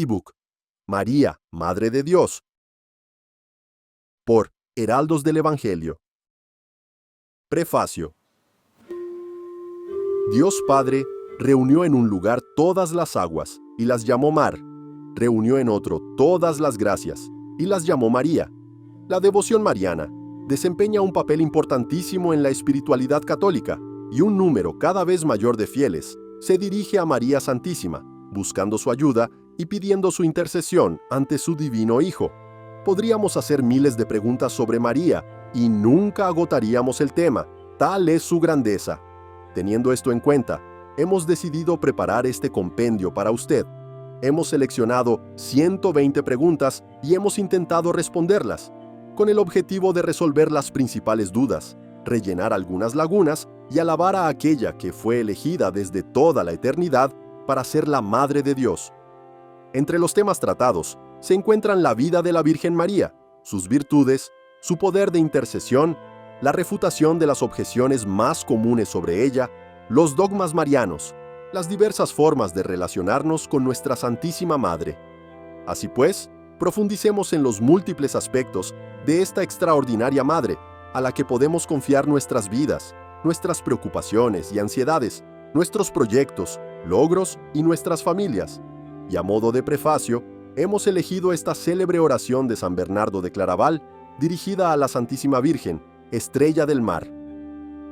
ebook, María, Madre de Dios, por Heraldos del Evangelio. Prefacio. Dios Padre reunió en un lugar todas las aguas y las llamó mar. Reunió en otro todas las gracias y las llamó María. La devoción mariana desempeña un papel importantísimo en la espiritualidad católica y un número cada vez mayor de fieles se dirige a María Santísima, buscando su ayuda y pidiendo su intercesión ante su divino Hijo. Podríamos hacer miles de preguntas sobre María y nunca agotaríamos el tema, tal es su grandeza. Teniendo esto en cuenta, hemos decidido preparar este compendio para usted. Hemos seleccionado 120 preguntas y hemos intentado responderlas, con el objetivo de resolver las principales dudas, rellenar algunas lagunas y alabar a aquella que fue elegida desde toda la eternidad para ser la Madre de Dios. Entre los temas tratados se encuentran la vida de la Virgen María, sus virtudes, su poder de intercesión, la refutación de las objeciones más comunes sobre ella, los dogmas marianos, las diversas formas de relacionarnos con nuestra Santísima Madre. Así pues, profundicemos en los múltiples aspectos de esta extraordinaria Madre, a la que podemos confiar nuestras vidas, nuestras preocupaciones y ansiedades, nuestros proyectos, logros y nuestras familias. Y a modo de prefacio, hemos elegido esta célebre oración de San Bernardo de Claraval, dirigida a la Santísima Virgen, Estrella del Mar.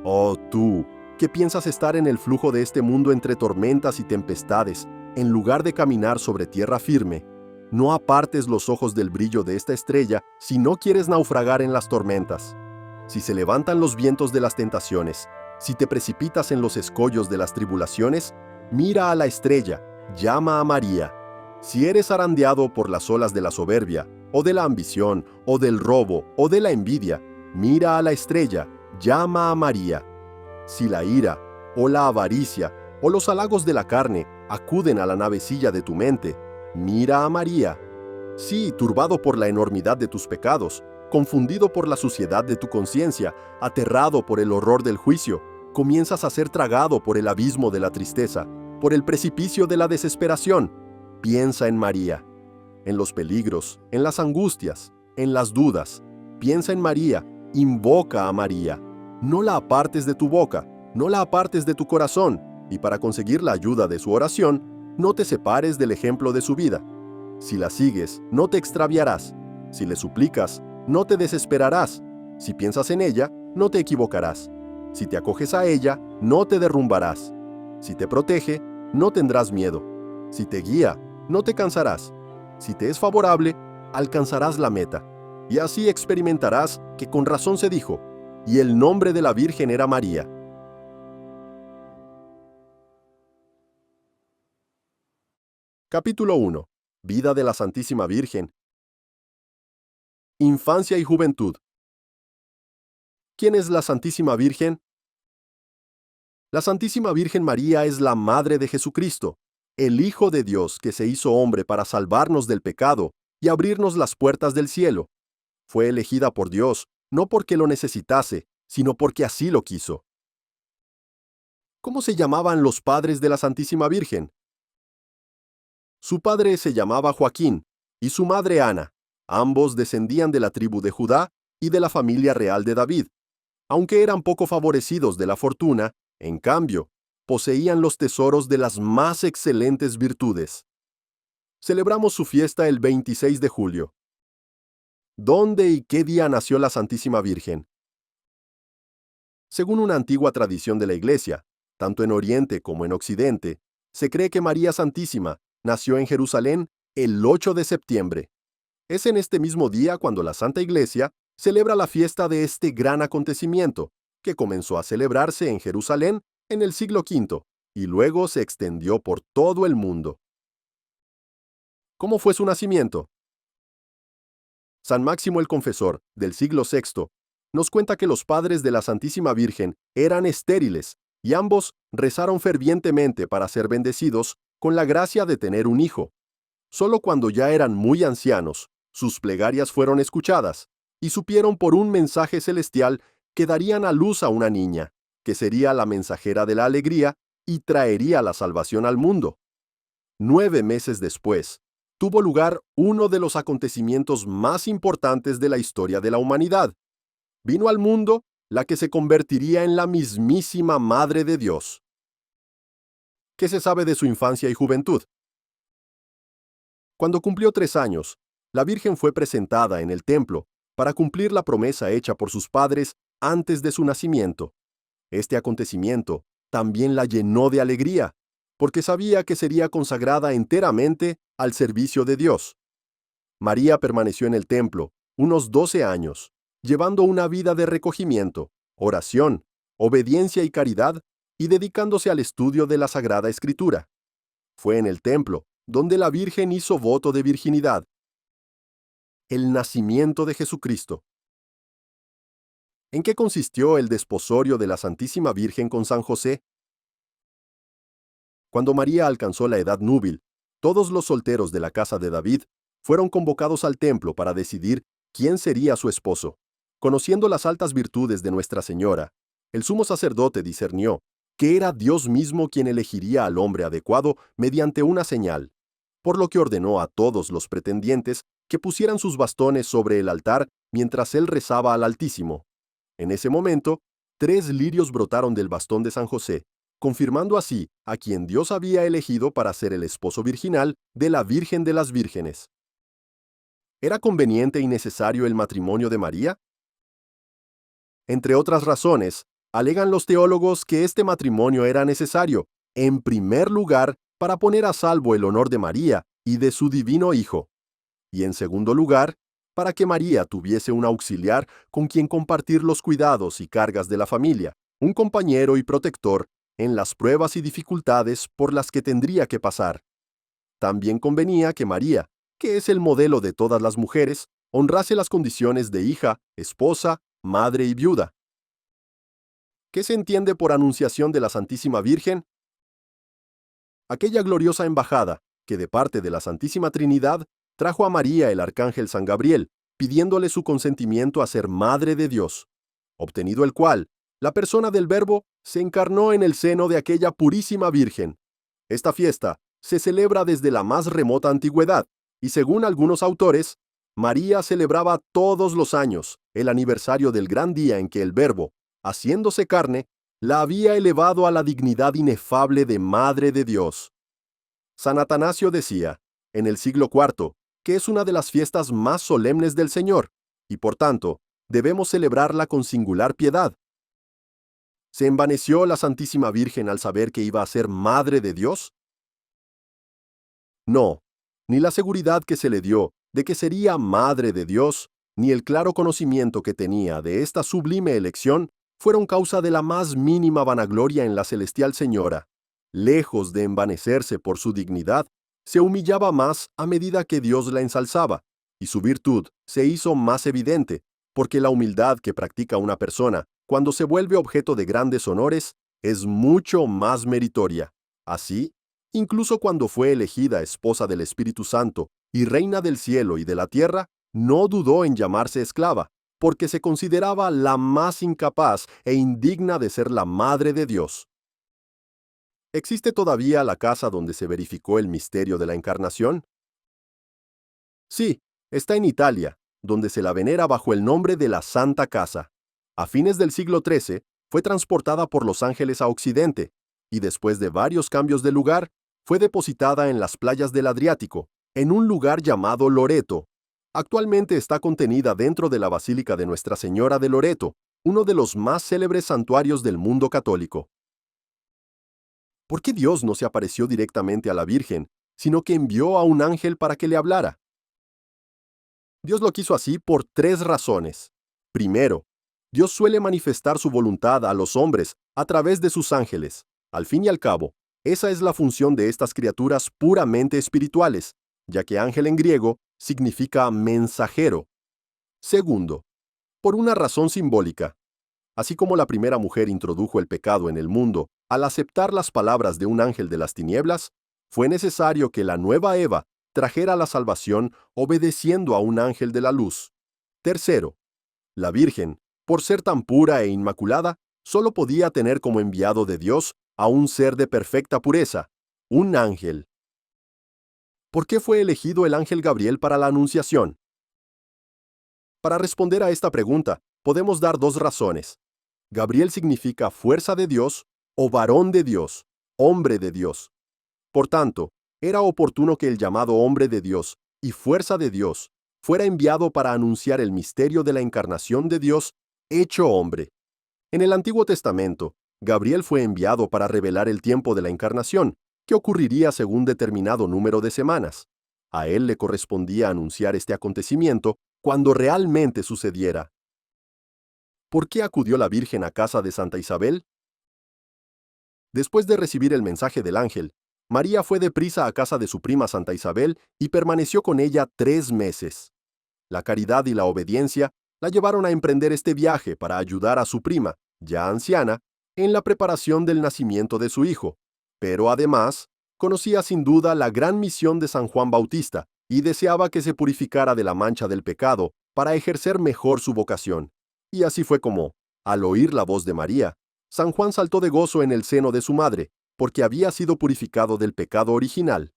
Oh tú, que piensas estar en el flujo de este mundo entre tormentas y tempestades, en lugar de caminar sobre tierra firme, no apartes los ojos del brillo de esta estrella si no quieres naufragar en las tormentas. Si se levantan los vientos de las tentaciones, si te precipitas en los escollos de las tribulaciones, mira a la estrella, llama a María. Si eres zarandeado por las olas de la soberbia, o de la ambición, o del robo, o de la envidia, mira a la estrella, llama a María. Si la ira, o la avaricia, o los halagos de la carne acuden a la navecilla de tu mente, mira a María. Si, turbado por la enormidad de tus pecados, confundido por la suciedad de tu conciencia, aterrado por el horror del juicio, comienzas a ser tragado por el abismo de la tristeza, por el precipicio de la desesperación, piensa en María. En los peligros, en las angustias, en las dudas, piensa en María, invoca a María. No la apartes de tu boca, no la apartes de tu corazón, y para conseguir la ayuda de su oración, no te separes del ejemplo de su vida. Si la sigues, no te extraviarás. Si le suplicas, no te desesperarás. Si piensas en ella, no te equivocarás. Si te acoges a ella, no te derrumbarás. Si te protege, no tendrás miedo. Si te guía, no te cansarás. Si te es favorable, alcanzarás la meta. Y así experimentarás que con razón se dijo, y el nombre de la Virgen era María. Capítulo 1. Vida de la Santísima Virgen. Infancia y juventud. ¿Quién es la Santísima Virgen? La Santísima Virgen María es la Madre de Jesucristo, el Hijo de Dios que se hizo hombre para salvarnos del pecado y abrirnos las puertas del cielo. Fue elegida por Dios, no porque lo necesitase, sino porque así lo quiso. ¿Cómo se llamaban los padres de la Santísima Virgen? Su padre se llamaba Joaquín y su madre Ana. Ambos descendían de la tribu de Judá y de la familia real de David. Aunque eran poco favorecidos de la fortuna, en cambio, poseían los tesoros de las más excelentes virtudes. Celebramos su fiesta el 26 de julio. ¿Dónde y qué día nació la Santísima Virgen? Según una antigua tradición de la Iglesia, tanto en Oriente como en Occidente, se cree que María Santísima nació en Jerusalén el 8 de septiembre. Es en este mismo día cuando la Santa Iglesia celebra la fiesta de este gran acontecimiento, que comenzó a celebrarse en Jerusalén en el siglo V y luego se extendió por todo el mundo. ¿Cómo fue su nacimiento? San Máximo el Confesor, del siglo VI, nos cuenta que los padres de la Santísima Virgen eran estériles y ambos rezaron fervientemente para ser bendecidos con la gracia de tener un hijo. Solo cuando ya eran muy ancianos, sus plegarias fueron escuchadas y supieron por un mensaje celestial que darían a luz a una niña, que sería la mensajera de la alegría y traería la salvación al mundo. 9 meses después, tuvo lugar uno de los acontecimientos más importantes de la historia de la humanidad. Vino al mundo la que se convertiría en la mismísima Madre de Dios. ¿Qué se sabe de su infancia y juventud? Cuando cumplió 3 años, la Virgen fue presentada en el templo para cumplir la promesa hecha por sus padres antes de su nacimiento. Este acontecimiento también la llenó de alegría, porque sabía que sería consagrada enteramente al servicio de Dios. María permaneció en el templo unos 12 años, llevando una vida de recogimiento, oración, obediencia y caridad, y dedicándose al estudio de la Sagrada Escritura. Fue en el templo donde la Virgen hizo voto de virginidad. El nacimiento de Jesucristo. ¿En qué consistió el desposorio de la Santísima Virgen con San José? Cuando María alcanzó la edad núbil, todos los solteros de la casa de David fueron convocados al templo para decidir quién sería su esposo. Conociendo las altas virtudes de Nuestra Señora, el sumo sacerdote discernió que era Dios mismo quien elegiría al hombre adecuado mediante una señal, por lo que ordenó a todos los pretendientes que pusieran sus bastones sobre el altar mientras él rezaba al Altísimo. En ese momento, 3 lirios brotaron del bastón de San José, confirmando así a quien Dios había elegido para ser el esposo virginal de la Virgen de las Vírgenes. ¿Era conveniente y necesario el matrimonio de María? Entre otras razones, alegan los teólogos que este matrimonio era necesario, en primer lugar, para poner a salvo el honor de María y de su divino Hijo, y en segundo lugar, para que María tuviese un auxiliar con quien compartir los cuidados y cargas de la familia, un compañero y protector en las pruebas y dificultades por las que tendría que pasar. También convenía que María, que es el modelo de todas las mujeres, honrase las condiciones de hija, esposa, madre y viuda. ¿Qué se entiende por anunciación de la Santísima Virgen? Aquella gloriosa embajada que de parte de la Santísima Trinidad trajo a María el arcángel San Gabriel, pidiéndole su consentimiento a ser Madre de Dios, obtenido el cual, la persona del Verbo se encarnó en el seno de aquella purísima Virgen. Esta fiesta se celebra desde la más remota antigüedad, y según algunos autores, María celebraba todos los años el aniversario del gran día en que el Verbo, haciéndose carne, la había elevado a la dignidad inefable de Madre de Dios. San Atanasio decía, en el siglo IV, que es una de las fiestas más solemnes del Señor, y por tanto, debemos celebrarla con singular piedad. ¿Se envaneció la Santísima Virgen al saber que iba a ser Madre de Dios? No, ni la seguridad que se le dio de que sería Madre de Dios, ni el claro conocimiento que tenía de esta sublime elección, fueron causa de la más mínima vanagloria en la celestial Señora. Lejos de envanecerse por su dignidad, se humillaba más a medida que Dios la ensalzaba, y su virtud se hizo más evidente, porque la humildad que practica una persona cuando se vuelve objeto de grandes honores es mucho más meritoria. Así, incluso cuando fue elegida esposa del Espíritu Santo y reina del cielo y de la tierra, no dudó en llamarse esclava, porque se consideraba la más incapaz e indigna de ser la Madre de Dios. ¿Existe todavía la casa donde se verificó el misterio de la Encarnación? Sí, está en Italia, donde se la venera bajo el nombre de la Santa Casa. A fines del siglo XIII, fue transportada por los ángeles a Occidente, y después de varios cambios de lugar, fue depositada en las playas del Adriático, en un lugar llamado Loreto. Actualmente está contenida dentro de la Basílica de Nuestra Señora de Loreto, uno de los más célebres santuarios del mundo católico. ¿Por qué Dios no se apareció directamente a la Virgen, sino que envió a un ángel para que le hablara? Dios lo quiso así por 3 razones. Primero, Dios suele manifestar su voluntad a los hombres a través de sus ángeles. Al fin y al cabo, esa es la función de estas criaturas puramente espirituales, ya que ángel en griego significa mensajero. Segundo, por una razón simbólica. Así como la primera mujer introdujo el pecado en el mundo al aceptar las palabras de un ángel de las tinieblas, fue necesario que la nueva Eva trajera la salvación obedeciendo a un ángel de la luz. Tercero, la Virgen, por ser tan pura e inmaculada, solo podía tener como enviado de Dios a un ser de perfecta pureza, un ángel. ¿Por qué fue elegido el ángel Gabriel para la anunciación? Para responder a esta pregunta, podemos dar dos razones. Gabriel significa fuerza de Dios o varón de Dios, hombre de Dios. Por tanto, era oportuno que el llamado hombre de Dios y fuerza de Dios fuera enviado para anunciar el misterio de la encarnación de Dios hecho hombre. En el Antiguo Testamento, Gabriel fue enviado para revelar el tiempo de la encarnación, que ocurriría según determinado número de semanas. A él le correspondía anunciar este acontecimiento cuando realmente sucediera. ¿Por qué acudió la Virgen a casa de Santa Isabel? Después de recibir el mensaje del ángel, María fue deprisa a casa de su prima Santa Isabel y permaneció con ella 3 meses. La caridad y la obediencia la llevaron a emprender este viaje para ayudar a su prima, ya anciana, en la preparación del nacimiento de su hijo. Pero además, conocía sin duda la gran misión de San Juan Bautista y deseaba que se purificara de la mancha del pecado para ejercer mejor su vocación. Y así fue como, al oír la voz de María, San Juan saltó de gozo en el seno de su madre, porque había sido purificado del pecado original.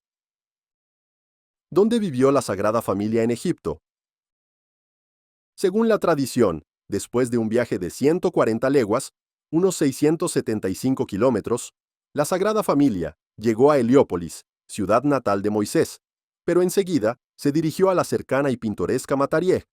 ¿Dónde vivió la Sagrada Familia en Egipto? Según la tradición, después de un viaje de 140 leguas, unos 675 kilómetros, la Sagrada Familia llegó a Heliópolis, ciudad natal de Moisés, pero enseguida se dirigió a la cercana y pintoresca Matarieh.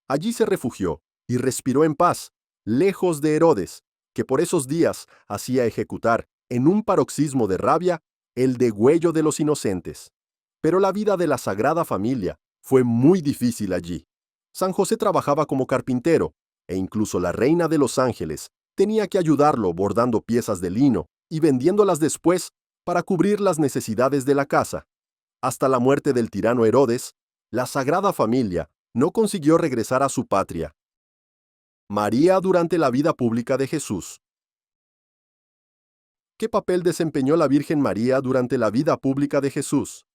Allí se refugió y respiró en paz, lejos de Herodes, que por esos días hacía ejecutar, en un paroxismo de rabia, el degüello de los inocentes. Pero la vida de la Sagrada Familia fue muy difícil allí. San José trabajaba como carpintero, e incluso la reina de los ángeles tenía que ayudarlo bordando piezas de lino y vendiéndolas después para cubrir las necesidades de la casa. Hasta la muerte del tirano Herodes, la Sagrada Familia no consiguió regresar a su patria. María durante la vida pública de Jesús. ¿Qué papel desempeñó la Virgen María durante la vida pública de Jesús?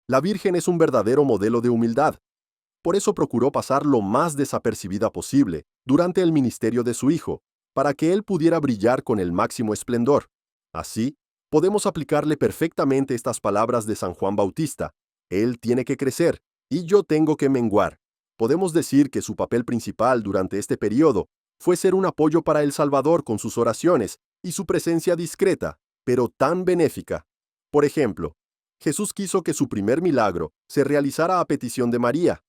La Virgen es un verdadero modelo de humildad. Por eso procuró pasar lo más desapercibida posible durante el ministerio de su Hijo, para que él pudiera brillar con el máximo esplendor. Así, podemos aplicarle perfectamente estas palabras de San Juan Bautista: Él tiene que crecer, y yo tengo que menguar. Podemos decir que su papel principal durante este periodo fue ser un apoyo para el Salvador con sus oraciones y su presencia discreta, pero tan benéfica. Por ejemplo, Jesús quiso que su primer milagro se realizara a petición de María.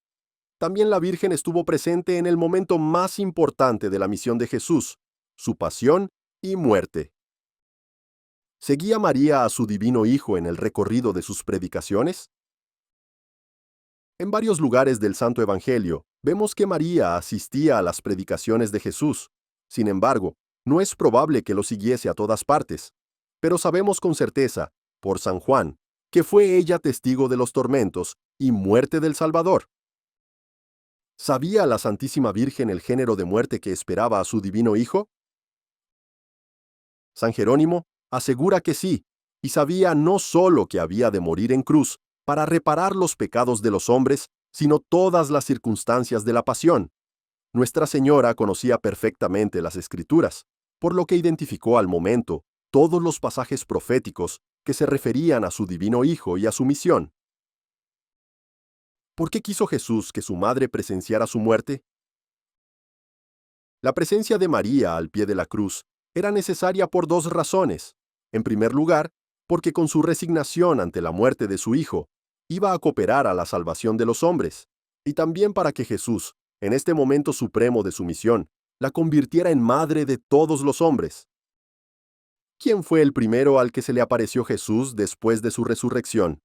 También la Virgen estuvo presente en el momento más importante de la misión de Jesús, su pasión y muerte. ¿Seguía María a su divino Hijo en el recorrido de sus predicaciones? En varios lugares del Santo Evangelio, vemos que María asistía a las predicaciones de Jesús. Sin embargo, no es probable que lo siguiese a todas partes. Pero sabemos con certeza, por San Juan, que fue ella testigo de los tormentos y muerte del Salvador. ¿Sabía la Santísima Virgen el género de muerte que esperaba a su divino Hijo? San Jerónimo asegura que sí, y sabía no solo que había de morir en cruz para reparar los pecados de los hombres, sino todas las circunstancias de la pasión. Nuestra Señora conocía perfectamente las Escrituras, por lo que identificó al momento todos los pasajes proféticos que se referían a su divino Hijo y a su misión. ¿Por qué quiso Jesús que su madre presenciara su muerte? La presencia de María al pie de la cruz era necesaria por dos razones. En primer lugar, porque con su resignación ante la muerte de su Hijo, iba a cooperar a la salvación de los hombres, y también para que Jesús, en este momento supremo de su misión, la convirtiera en madre de todos los hombres. ¿Quién fue el primero al que se le apareció Jesús después de su resurrección?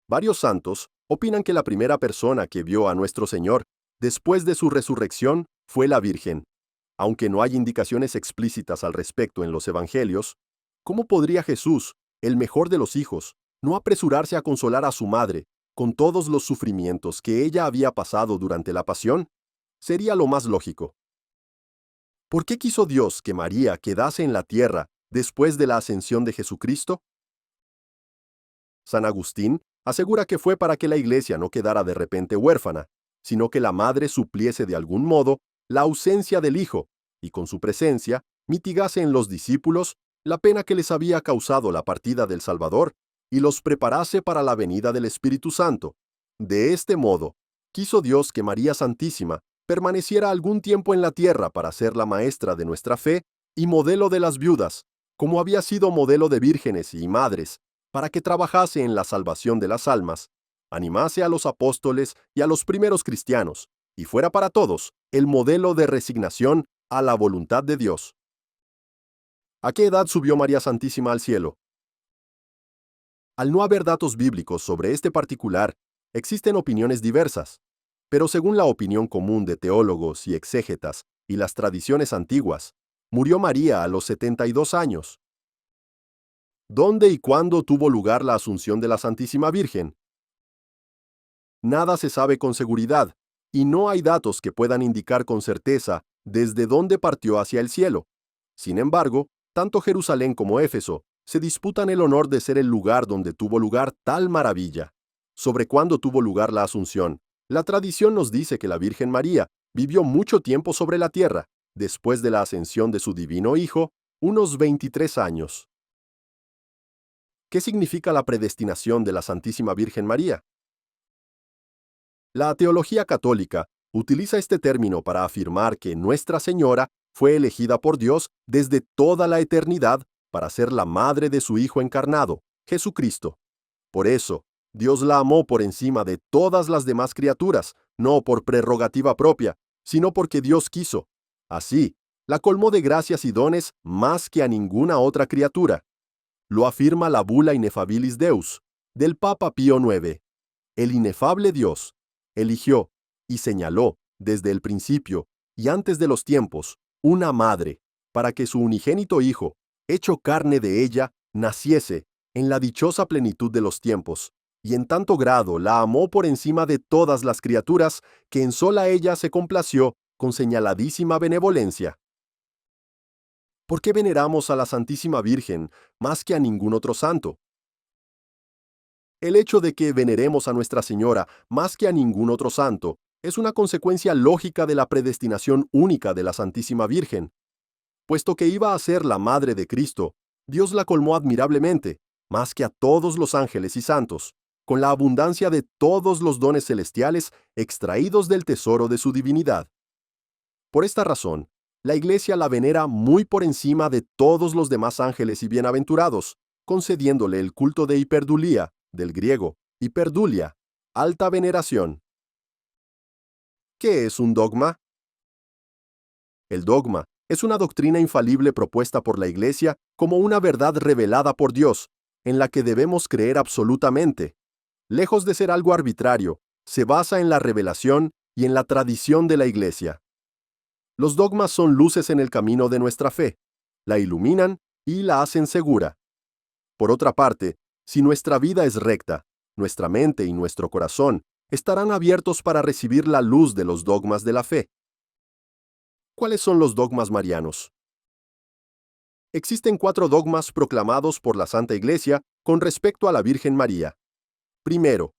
Varios santos opinan que la primera persona que vio a nuestro Señor después de su resurrección fue la Virgen. Aunque no hay indicaciones explícitas al respecto en los Evangelios, ¿cómo podría Jesús, el mejor de los hijos, no apresurarse a consolar a su madre con todos los sufrimientos que ella había pasado durante la pasión? Sería lo más lógico. ¿Por qué quiso Dios que María quedase en la tierra después de la ascensión de Jesucristo? San Agustín asegura que fue para que la Iglesia no quedara de repente huérfana, sino que la madre supliese de algún modo la ausencia del Hijo, y con su presencia mitigase en los discípulos la pena que les había causado la partida del Salvador y los preparase para la venida del Espíritu Santo. De este modo, quiso Dios que María Santísima permaneciera algún tiempo en la tierra para ser la maestra de nuestra fe y modelo de las viudas, como había sido modelo de vírgenes y madres, para que trabajase en la salvación de las almas, animase a los apóstoles y a los primeros cristianos, y fuera para todos el modelo de resignación a la voluntad de Dios. ¿A qué edad subió María Santísima al cielo? Al no haber datos bíblicos sobre este particular, existen opiniones diversas, pero según la opinión común de teólogos y exégetas y las tradiciones antiguas, murió María a los 72 años. ¿Dónde y cuándo tuvo lugar la Asunción de la Santísima Virgen? Nada se sabe con seguridad, y no hay datos que puedan indicar con certeza desde dónde partió hacia el cielo. Sin embargo, tanto Jerusalén como Éfeso se disputan el honor de ser el lugar donde tuvo lugar tal maravilla. Sobre cuándo tuvo lugar la Asunción, la tradición nos dice que la Virgen María vivió mucho tiempo sobre la tierra, después de la ascensión de su divino Hijo, unos 23 años. ¿Qué significa la predestinación de la Santísima Virgen María? La teología católica utiliza este término para afirmar que Nuestra Señora fue elegida por Dios desde toda la eternidad para ser la madre de su Hijo encarnado, Jesucristo. Por eso, Dios la amó por encima de todas las demás criaturas, no por prerrogativa propia, sino porque Dios quiso. Así, la colmó de gracias y dones más que a ninguna otra criatura. Lo afirma la Bula Ineffabilis Deus, del Papa Pío IX. El inefable Dios eligió y señaló, desde el principio y antes de los tiempos, una madre, para que su unigénito Hijo, hecho carne de ella, naciese en la dichosa plenitud de los tiempos, y en tanto grado la amó por encima de todas las criaturas, que en sola ella se complació con señaladísima benevolencia. ¿Por qué veneramos a la Santísima Virgen más que a ningún otro santo? El hecho de que veneremos a Nuestra Señora más que a ningún otro santo es una consecuencia lógica de la predestinación única de la Santísima Virgen. Puesto que iba a ser la Madre de Cristo, Dios la colmó admirablemente, más que a todos los ángeles y santos, con la abundancia de todos los dones celestiales extraídos del tesoro de su divinidad. Por esta razón, la Iglesia la venera muy por encima de todos los demás ángeles y bienaventurados, concediéndole el culto de hiperdulía, del griego, hiperdulia, alta veneración. ¿Qué es un dogma? El dogma es una doctrina infalible propuesta por la Iglesia como una verdad revelada por Dios, en la que debemos creer absolutamente. Lejos de ser algo arbitrario, se basa en la revelación y en la tradición de la Iglesia. Los dogmas son luces en el camino de nuestra fe, la iluminan y la hacen segura. Por otra parte, si nuestra vida es recta, nuestra mente y nuestro corazón estarán abiertos para recibir la luz de los dogmas de la fe. ¿Cuáles son los dogmas marianos? Existen 4 dogmas proclamados por la Santa Iglesia con respecto a la Virgen María. Primero,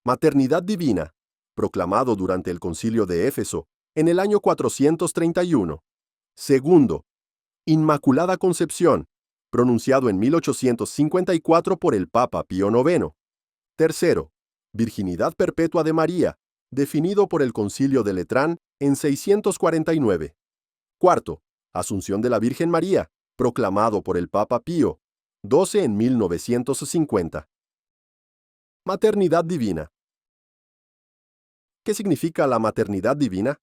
maternidad divina, proclamado durante el Concilio de Éfeso en el año 431. Segundo, Inmaculada Concepción, pronunciado en 1854 por el Papa Pío IX. Tercero, Virginidad Perpetua de María, definido por el Concilio de Letrán en 649. Cuarto, Asunción de la Virgen María, proclamado por el Papa Pío XII en 1950. Maternidad divina. ¿Qué significa la maternidad divina?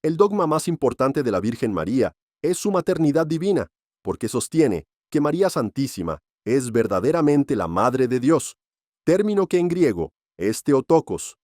El dogma más importante de la Virgen María es su maternidad divina, porque sostiene que María Santísima es verdaderamente la Madre de Dios, término que en griego es Theotokos,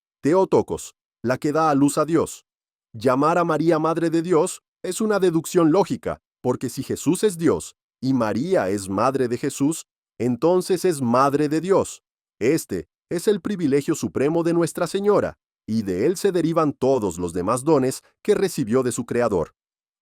la que da a luz a Dios. Llamar a María Madre de Dios es una deducción lógica, porque si Jesús es Dios y María es Madre de Jesús, entonces es Madre de Dios. Este es el privilegio supremo de Nuestra Señora, y de él se derivan todos los demás dones que recibió de su Creador.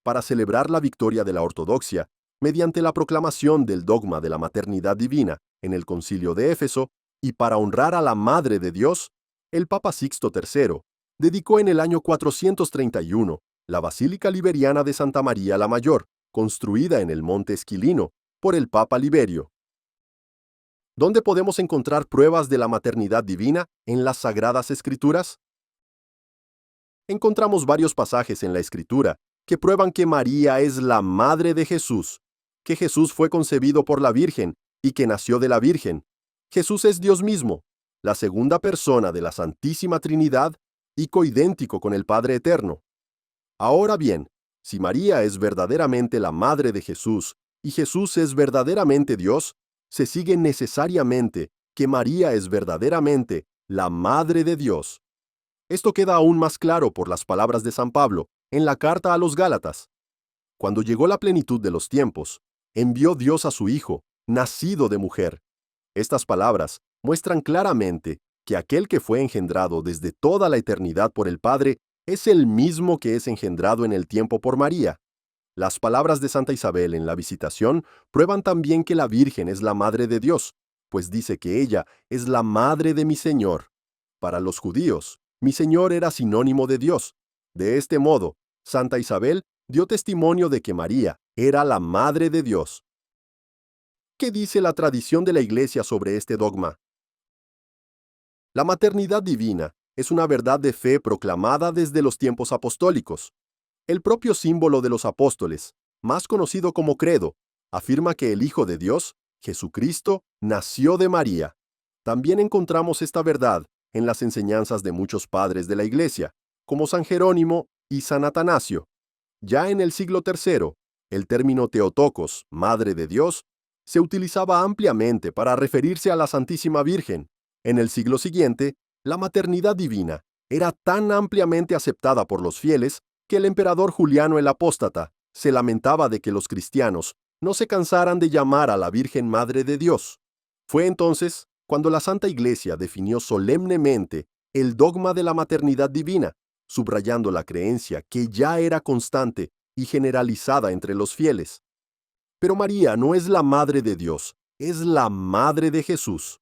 Para celebrar la victoria de la ortodoxia, mediante la proclamación del dogma de la maternidad divina en el Concilio de Éfeso, y para honrar a la Madre de Dios, el Papa Sixto III dedicó en el año 431 la Basílica Liberiana de Santa María la Mayor, construida en el Monte Esquilino por el Papa Liberio. ¿Dónde podemos encontrar pruebas de la maternidad divina en las Sagradas Escrituras? Encontramos varios pasajes en la Escritura que prueban que María es la madre de Jesús, que Jesús fue concebido por la Virgen y que nació de la Virgen. Jesús es Dios mismo, la segunda persona de la Santísima Trinidad y coidéntico con el Padre Eterno. Ahora bien, si María es verdaderamente la madre de Jesús y Jesús es verdaderamente Dios, se sigue necesariamente que María es verdaderamente la madre de Dios. Esto queda aún más claro por las palabras de San Pablo en la carta a los Gálatas. Cuando llegó la plenitud de los tiempos, envió Dios a su Hijo, nacido de mujer. Estas palabras muestran claramente que aquel que fue engendrado desde toda la eternidad por el Padre es el mismo que es engendrado en el tiempo por María. Las palabras de Santa Isabel en la Visitación prueban también que la Virgen es la Madre de Dios, pues dice que ella es la Madre de mi Señor. Para los judíos, mi Señor era sinónimo de Dios. De este modo, Santa Isabel dio testimonio de que María era la Madre de Dios. ¿Qué dice la tradición de la Iglesia sobre este dogma? La maternidad divina es una verdad de fe proclamada desde los tiempos apostólicos. El propio símbolo de los apóstoles, más conocido como credo, afirma que el Hijo de Dios, Jesucristo, nació de María. También encontramos esta verdad en las enseñanzas de muchos padres de la Iglesia, como San Jerónimo y San Atanasio. Ya en el siglo III, el término Theotokos, Madre de Dios, se utilizaba ampliamente para referirse a la Santísima Virgen. En el siglo siguiente, la maternidad divina era tan ampliamente aceptada por los fieles que el emperador Juliano el Apóstata se lamentaba de que los cristianos no se cansaran de llamar a la Virgen Madre de Dios. Fue entonces cuando la Santa Iglesia definió solemnemente el dogma de la maternidad divina, subrayando la creencia que ya era constante y generalizada entre los fieles. Pero María no es la Madre de Dios, es la Madre de Jesús.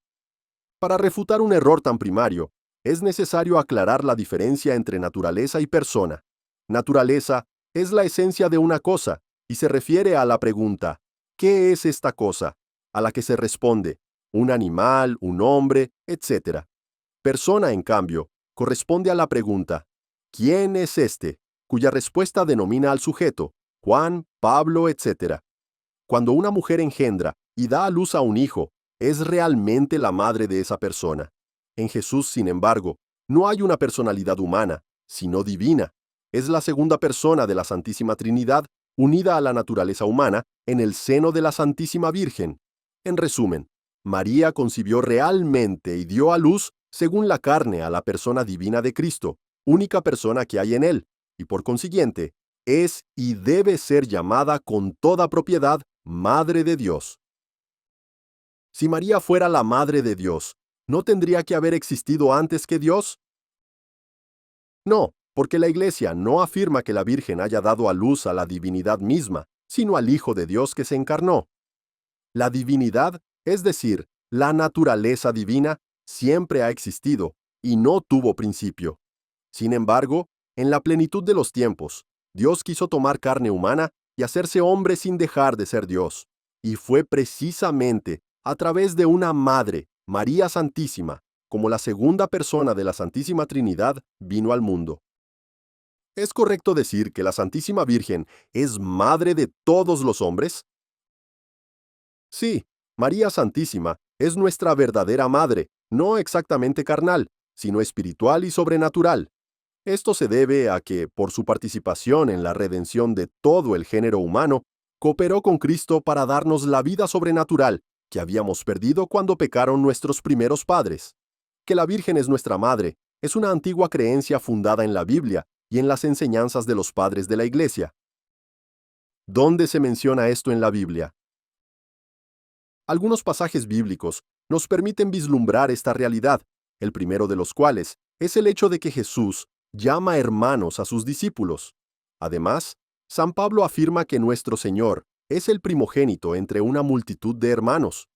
Para refutar un error tan primario, es necesario aclarar la diferencia entre naturaleza y persona. Naturaleza es la esencia de una cosa y se refiere a la pregunta, ¿qué es esta cosa?, a la que se responde, un animal, un hombre, etc. Persona, en cambio, corresponde a la pregunta, ¿quién es este?, cuya respuesta denomina al sujeto, Juan, Pablo, etc. Cuando una mujer engendra y da a luz a un hijo, es realmente la madre de esa persona. En Jesús, sin embargo, no hay una personalidad humana, sino divina. Es la segunda persona de la Santísima Trinidad, unida a la naturaleza humana en el seno de la Santísima Virgen. En resumen, María concibió realmente y dio a luz, según la carne, a la persona divina de Cristo, única persona que hay en él, y por consiguiente, es y debe ser llamada con toda propiedad Madre de Dios. Si María fuera la Madre de Dios, ¿no tendría que haber existido antes que Dios? No, porque la Iglesia no afirma que la Virgen haya dado a luz a la divinidad misma, sino al Hijo de Dios que se encarnó. La divinidad, es decir, la naturaleza divina, siempre ha existido y no tuvo principio. Sin embargo, en la plenitud de los tiempos, Dios quiso tomar carne humana y hacerse hombre sin dejar de ser Dios. Y fue precisamente a través de una madre, María Santísima, como la segunda persona de la Santísima Trinidad, vino al mundo. ¿Es correcto decir que la Santísima Virgen es madre de todos los hombres? Sí, María Santísima es nuestra verdadera madre, no exactamente carnal, sino espiritual y sobrenatural. Esto se debe a que, por su participación en la redención de todo el género humano, cooperó con Cristo para darnos la vida sobrenatural que habíamos perdido cuando pecaron nuestros primeros padres. Que la Virgen es nuestra madre es una antigua creencia fundada en la Biblia y en las enseñanzas de los padres de la Iglesia. ¿Dónde se menciona esto en la Biblia? Algunos pasajes bíblicos nos permiten vislumbrar esta realidad, el primero de los cuales es el hecho de que Jesús llama hermanos a sus discípulos. Además, San Pablo afirma que nuestro Señor es el primogénito entre una multitud de hermanos.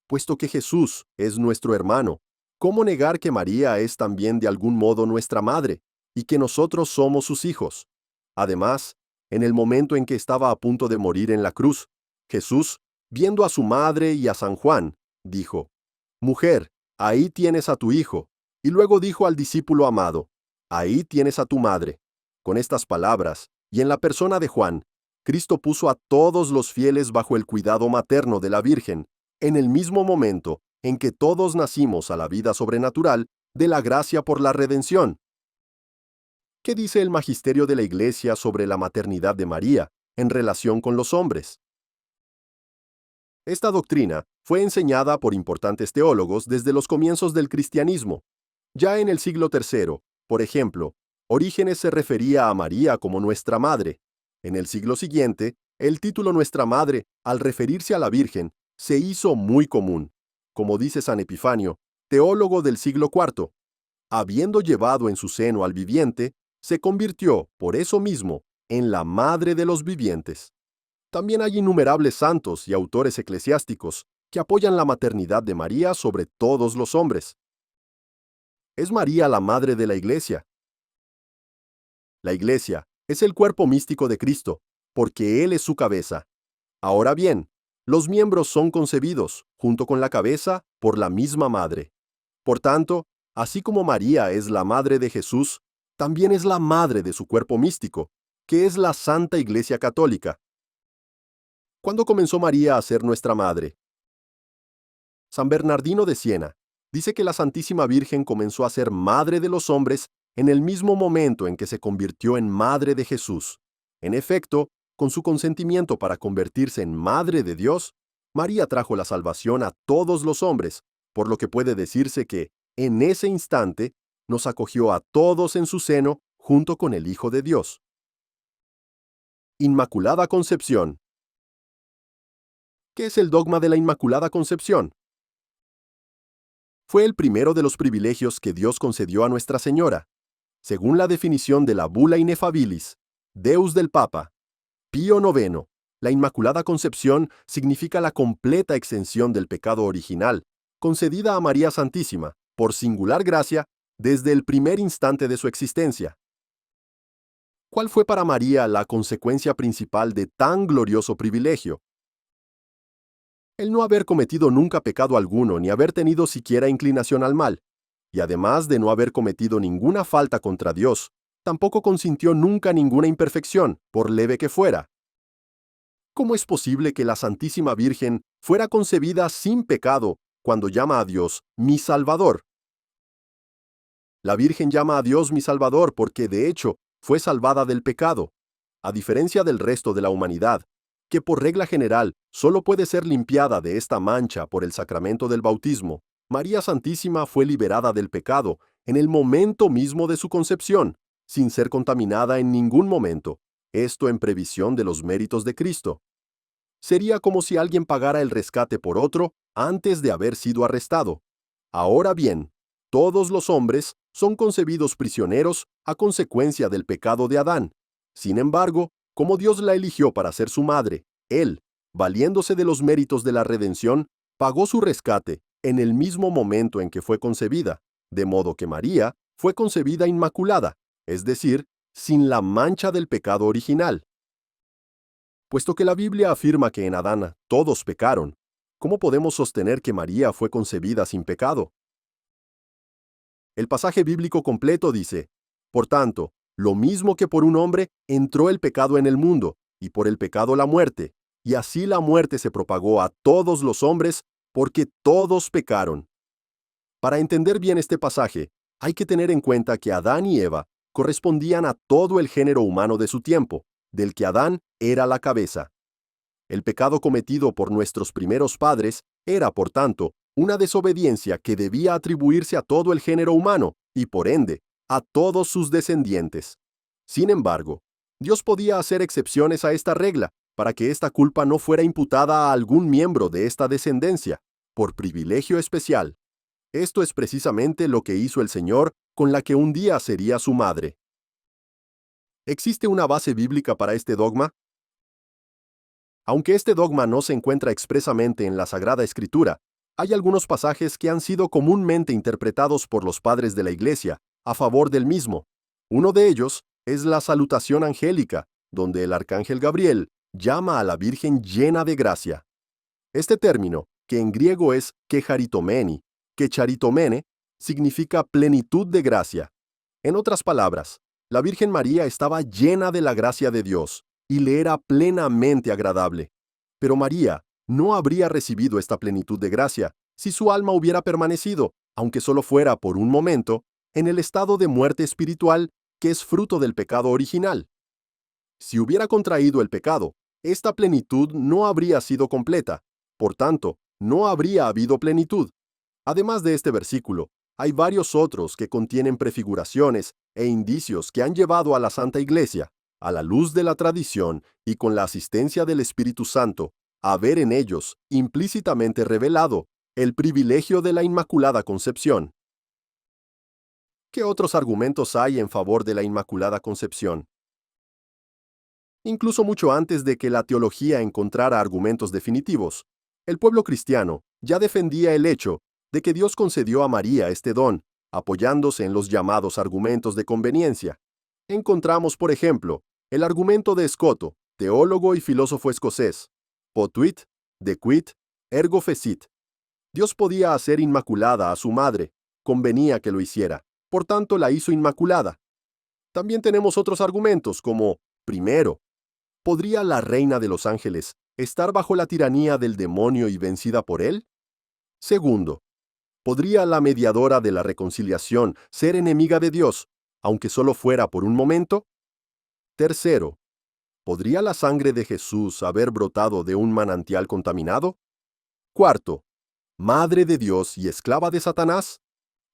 Puesto que Jesús es nuestro hermano, ¿cómo negar que María es también de algún modo nuestra madre y que nosotros somos sus hijos? Además, en el momento en que estaba a punto de morir en la cruz, Jesús, viendo a su madre y a San Juan, dijo, Mujer, ahí tienes a tu hijo. Y luego dijo al discípulo amado, ahí tienes a tu madre. Con estas palabras, y en la persona de Juan, Cristo puso a todos los fieles bajo el cuidado materno de la Virgen, en el mismo momento en que todos nacimos a la vida sobrenatural de la gracia por la redención. ¿Qué dice el magisterio de la Iglesia sobre la maternidad de María en relación con los hombres? Esta doctrina fue enseñada por importantes teólogos desde los comienzos del cristianismo. Ya en el siglo III, por ejemplo, Orígenes se refería a María como nuestra madre. En el siglo siguiente, el título Nuestra Madre, al referirse a la Virgen, se hizo muy común. Como dice San Epifanio, teólogo del siglo IV, habiendo llevado en su seno al viviente, se convirtió, por eso mismo, en la madre de los vivientes. También hay innumerables santos y autores eclesiásticos que apoyan la maternidad de María sobre todos los hombres. ¿Es María la madre de la Iglesia? La Iglesia es el cuerpo místico de Cristo, porque Él es su cabeza. Ahora bien, los miembros son concebidos, junto con la cabeza, por la misma madre. Por tanto, así como María es la madre de Jesús, también es la madre de su cuerpo místico, que es la Santa Iglesia Católica. ¿Cuándo comenzó María a ser nuestra madre? San Bernardino de Siena dice que la Santísima Virgen comenzó a ser madre de los hombres en el mismo momento en que se convirtió en madre de Jesús. En efecto, con su consentimiento para convertirse en madre de Dios, María trajo la salvación a todos los hombres, por lo que puede decirse que, en ese instante, nos acogió a todos en su seno junto con el Hijo de Dios. Inmaculada Concepción. ¿Qué es el dogma de la Inmaculada Concepción? Fue el primero de los privilegios que Dios concedió a Nuestra Señora. Según la definición de la Bula Ineffabilis, Deus del Papa, Pío IX, la Inmaculada Concepción significa la completa exención del pecado original, concedida a María Santísima, por singular gracia, desde el primer instante de su existencia. ¿Cuál fue para María la consecuencia principal de tan glorioso privilegio? El no haber cometido nunca pecado alguno ni haber tenido siquiera inclinación al mal, y además de no haber cometido ninguna falta contra Dios, tampoco consintió nunca ninguna imperfección, por leve que fuera. ¿Cómo es posible que la Santísima Virgen fuera concebida sin pecado cuando llama a Dios mi Salvador? La Virgen llama a Dios mi Salvador porque, de hecho, fue salvada del pecado, a diferencia del resto de la humanidad, que por regla general solo puede ser limpiada de esta mancha por el sacramento del bautismo. María Santísima fue liberada del pecado en el momento mismo de su concepción, sin ser contaminada en ningún momento, esto en previsión de los méritos de Cristo. Sería como si alguien pagara el rescate por otro antes de haber sido arrestado. Ahora bien, todos los hombres son concebidos prisioneros a consecuencia del pecado de Adán. Sin embargo, como Dios la eligió para ser su madre, Él, valiéndose de los méritos de la redención, pagó su rescate en el mismo momento en que fue concebida, de modo que María fue concebida inmaculada, es decir, sin la mancha del pecado original. Puesto que la Biblia afirma que en Adán todos pecaron, ¿cómo podemos sostener que María fue concebida sin pecado? El pasaje bíblico completo dice, por tanto, lo mismo que por un hombre entró el pecado en el mundo, y por el pecado la muerte, y así la muerte se propagó a todos los hombres, porque todos pecaron. Para entender bien este pasaje, hay que tener en cuenta que Adán y Eva correspondían a todo el género humano de su tiempo, del que Adán era la cabeza. El pecado cometido por nuestros primeros padres era, por tanto, una desobediencia que debía atribuirse a todo el género humano y, por ende, a todos sus descendientes. Sin embargo, Dios podía hacer excepciones a esta regla para que esta culpa no fuera imputada a algún miembro de esta descendencia, por privilegio especial. Esto es precisamente lo que hizo el Señor con la que un día sería su madre. ¿Existe una base bíblica para este dogma? Aunque este dogma no se encuentra expresamente en la Sagrada Escritura, hay algunos pasajes que han sido comúnmente interpretados por los padres de la Iglesia a favor del mismo. Uno de ellos es la salutación angélica, donde el arcángel Gabriel llama a la Virgen llena de gracia. Este término, que en griego es kecharitomeni, que charitomene significa plenitud de gracia. En otras palabras, la Virgen María estaba llena de la gracia de Dios y le era plenamente agradable. Pero María no habría recibido esta plenitud de gracia si su alma hubiera permanecido, aunque solo fuera por un momento, en el estado de muerte espiritual que es fruto del pecado original. Si hubiera contraído el pecado, esta plenitud no habría sido completa, por tanto, no habría habido plenitud. Además de este versículo, hay varios otros que contienen prefiguraciones e indicios que han llevado a la Santa Iglesia, a la luz de la tradición y con la asistencia del Espíritu Santo, a ver en ellos implícitamente revelado el privilegio de la Inmaculada Concepción. ¿Qué otros argumentos hay en favor de la Inmaculada Concepción? Incluso mucho antes de que la teología encontrara argumentos definitivos, el pueblo cristiano ya defendía el hecho de que Dios concedió a María este don, apoyándose en los llamados argumentos de conveniencia. Encontramos, por ejemplo, el argumento de Escoto, teólogo y filósofo escocés: potuit, dequit, ergo fecit. Dios podía hacer inmaculada a su madre, convenía que lo hiciera, por tanto la hizo inmaculada. También tenemos otros argumentos como, primero, ¿podría la reina de los ángeles estar bajo la tiranía del demonio y vencida por él? Segundo, ¿podría la mediadora de la reconciliación ser enemiga de Dios, aunque solo fuera por un momento? Tercero, ¿podría la sangre de Jesús haber brotado de un manantial contaminado? Cuarto, ¿madre de Dios y esclava de Satanás?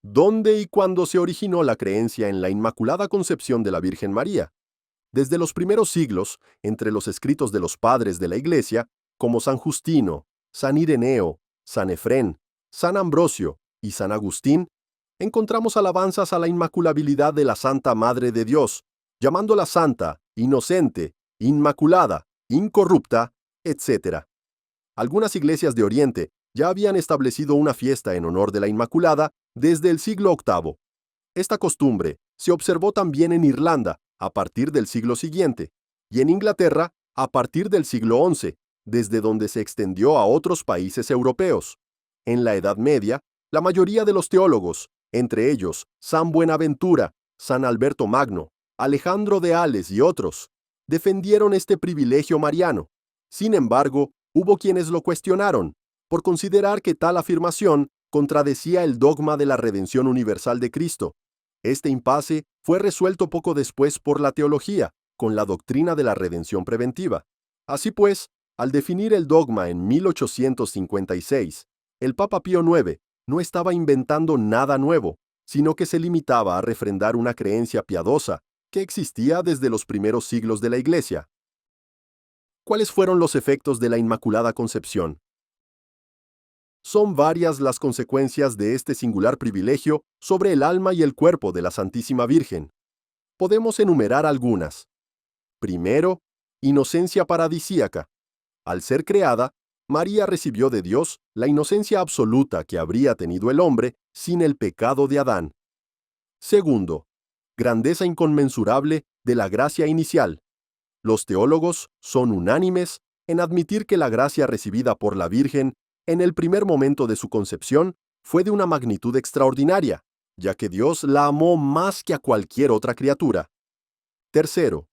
¿Dónde y cuándo se originó la creencia en la Inmaculada Concepción de la Virgen María? Desde los primeros siglos, entre los escritos de los padres de la Iglesia, como San Justino, San Ireneo, San Efrén, San Ambrosio y San Agustín, encontramos alabanzas a la inmaculabilidad de la Santa Madre de Dios, llamándola santa, inocente, inmaculada, incorrupta, etc. Algunas iglesias de Oriente ya habían establecido una fiesta en honor de la Inmaculada desde el siglo VIII. Esta costumbre se observó también en Irlanda a partir del siglo siguiente y en Inglaterra a partir del siglo XI, desde donde se extendió a otros países europeos. En la Edad Media, la mayoría de los teólogos, entre ellos San Buenaventura, San Alberto Magno, Alejandro de Ales y otros, defendieron este privilegio mariano. Sin embargo, hubo quienes lo cuestionaron, por considerar que tal afirmación contradecía el dogma de la redención universal de Cristo. Este impasse fue resuelto poco después por la teología, con la doctrina de la redención preventiva. Así pues, al definir el dogma en 1856, el Papa Pío IX no estaba inventando nada nuevo, sino que se limitaba a refrendar una creencia piadosa que existía desde los primeros siglos de la Iglesia. ¿Cuáles fueron los efectos de la Inmaculada Concepción? Son varias las consecuencias de este singular privilegio sobre el alma y el cuerpo de la Santísima Virgen. Podemos enumerar algunas. Primero, inocencia paradisíaca. Al ser creada, María recibió de Dios la inocencia absoluta que habría tenido el hombre sin el pecado de Adán. Segundo, grandeza inconmensurable de la gracia inicial. Los teólogos son unánimes en admitir que la gracia recibida por la Virgen en el primer momento de su concepción fue de una magnitud extraordinaria, ya que Dios la amó más que a cualquier otra criatura. Tercero,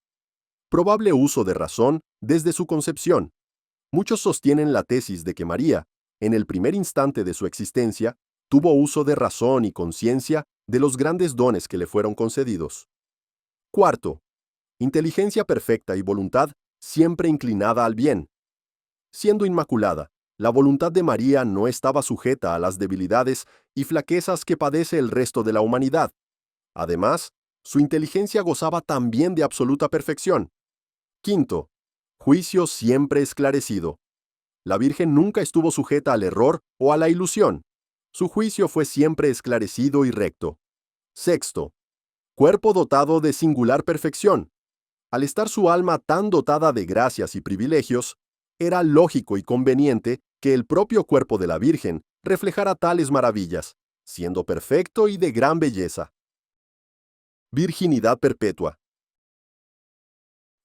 probable uso de razón desde su concepción. Muchos sostienen la tesis de que María, en el primer instante de su existencia, tuvo uso de razón y conciencia de los grandes dones que le fueron concedidos. Cuarto, inteligencia perfecta y voluntad siempre inclinada al bien. Siendo inmaculada, la voluntad de María no estaba sujeta a las debilidades y flaquezas que padece el resto de la humanidad. Además, su inteligencia gozaba también de absoluta perfección. Quinto, juicio siempre esclarecido. La Virgen nunca estuvo sujeta al error o a la ilusión. Su juicio fue siempre esclarecido y recto. Sexto, cuerpo dotado de singular perfección. Al estar su alma tan dotada de gracias y privilegios, era lógico y conveniente que el propio cuerpo de la Virgen reflejara tales maravillas, siendo perfecto y de gran belleza. Virginidad perpetua.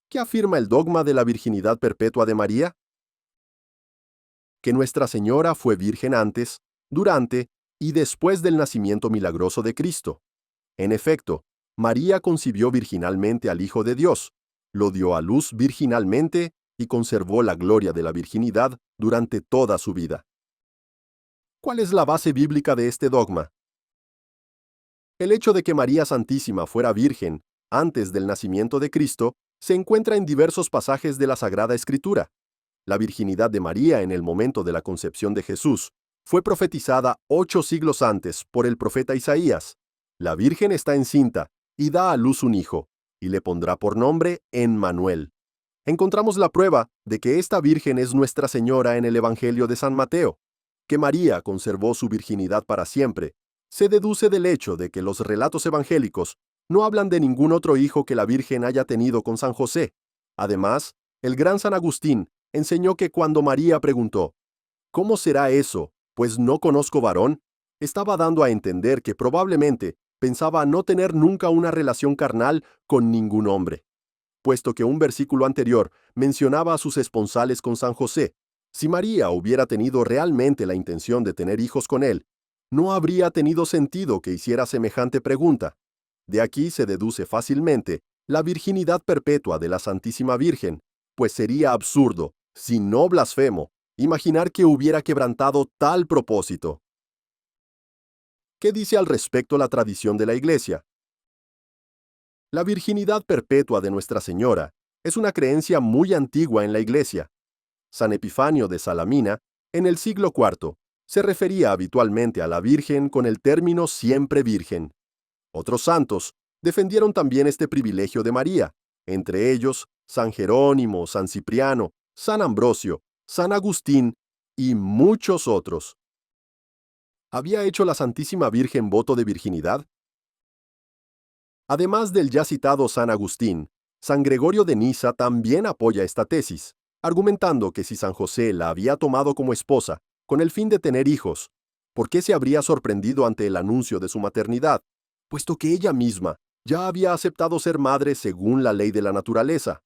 ¿Qué afirma el dogma de la virginidad perpetua de María? Que Nuestra Señora fue virgen antes, durante y después del nacimiento milagroso de Cristo. En efecto, María concibió virginalmente al Hijo de Dios, lo dio a luz virginalmente y conservó la gloria de la virginidad durante toda su vida. ¿Cuál es la base bíblica de este dogma? El hecho de que María Santísima fuera virgen antes del nacimiento de Cristo se encuentra en diversos pasajes de la Sagrada Escritura. La virginidad de María en el momento de la concepción de Jesús fue profetizada 8 siglos antes por el profeta Isaías. La Virgen está encinta y da a luz un hijo, y le pondrá por nombre Emmanuel. Encontramos la prueba de que esta Virgen es Nuestra Señora en el Evangelio de San Mateo. Que María conservó su virginidad para siempre se deduce del hecho de que los relatos evangélicos no hablan de ningún otro hijo que la Virgen haya tenido con San José. Además, el gran San Agustín enseñó que cuando María preguntó, ¿cómo será eso? Pues no conozco varón, estaba dando a entender que probablemente pensaba no tener nunca una relación carnal con ningún hombre, puesto que un versículo anterior mencionaba a sus esponsales con San José. Si María hubiera tenido realmente la intención de tener hijos con él, no habría tenido sentido que hiciera semejante pregunta. De aquí se deduce fácilmente la virginidad perpetua de la Santísima Virgen, pues sería absurdo, si no blasfemo, imaginar que hubiera quebrantado tal propósito. ¿Qué dice al respecto la tradición de la Iglesia? La virginidad perpetua de Nuestra Señora es una creencia muy antigua en la Iglesia. San Epifanio de Salamina, en el siglo IV, se refería habitualmente a la Virgen con el término siempre virgen. Otros santos defendieron también este privilegio de María, entre ellos San Jerónimo, San Cipriano, San Ambrosio, San Agustín y muchos otros. ¿Había hecho la Santísima Virgen voto de virginidad? Además del ya citado San Agustín, San Gregorio de Niza también apoya esta tesis, argumentando que si San José la había tomado como esposa con el fin de tener hijos, ¿por qué se habría sorprendido ante el anuncio de su maternidad, puesto que ella misma ya había aceptado ser madre según la ley de la naturaleza?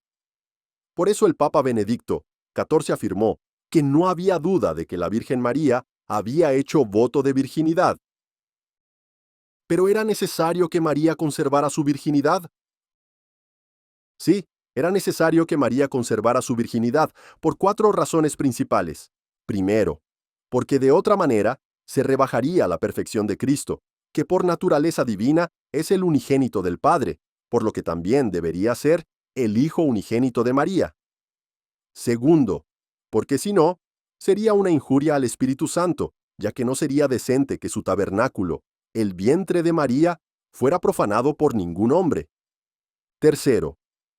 Por eso el Papa Benedicto XIV afirmó que no había duda de que la Virgen María había hecho voto de virginidad. ¿Pero era necesario que María conservara su virginidad? Sí, era necesario que María conservara su virginidad por 4 razones principales. Primero, porque de otra manera se rebajaría la perfección de Cristo, que por naturaleza divina es el unigénito del Padre, por lo que también debería ser el Hijo unigénito de María. Segundo, porque si no, sería una injuria al Espíritu Santo, ya que no sería decente que su tabernáculo, el vientre de María, fuera profanado por ningún hombre. Tercero,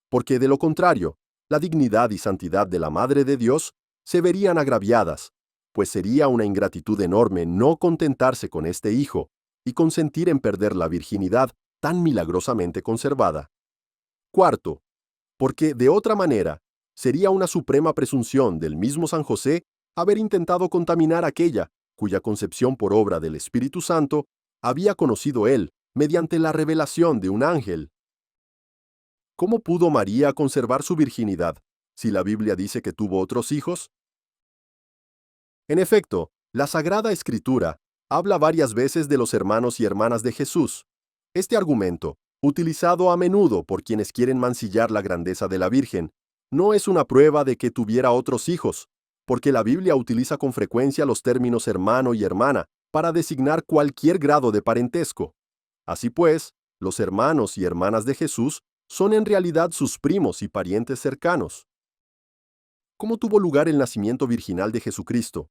porque de lo contrario, la dignidad y santidad de la Madre de Dios se verían agraviadas, pues sería una ingratitud enorme no contentarse con este hijo y consentir en perder la virginidad tan milagrosamente conservada. Cuarto, porque de otra manera, sería una suprema presunción del mismo San José haber intentado contaminar aquella cuya concepción por obra del Espíritu Santo había conocido él mediante la revelación de un ángel. ¿Cómo pudo María conservar su virginidad, si la Biblia dice que tuvo otros hijos? En efecto, la Sagrada Escritura habla varias veces de los hermanos y hermanas de Jesús. Este argumento, utilizado a menudo por quienes quieren mancillar la grandeza de la Virgen, no es una prueba de que tuviera otros hijos, porque la Biblia utiliza con frecuencia los términos hermano y hermana para designar cualquier grado de parentesco. Así pues, los hermanos y hermanas de Jesús son en realidad sus primos y parientes cercanos. ¿Cómo tuvo lugar el nacimiento virginal de Jesucristo?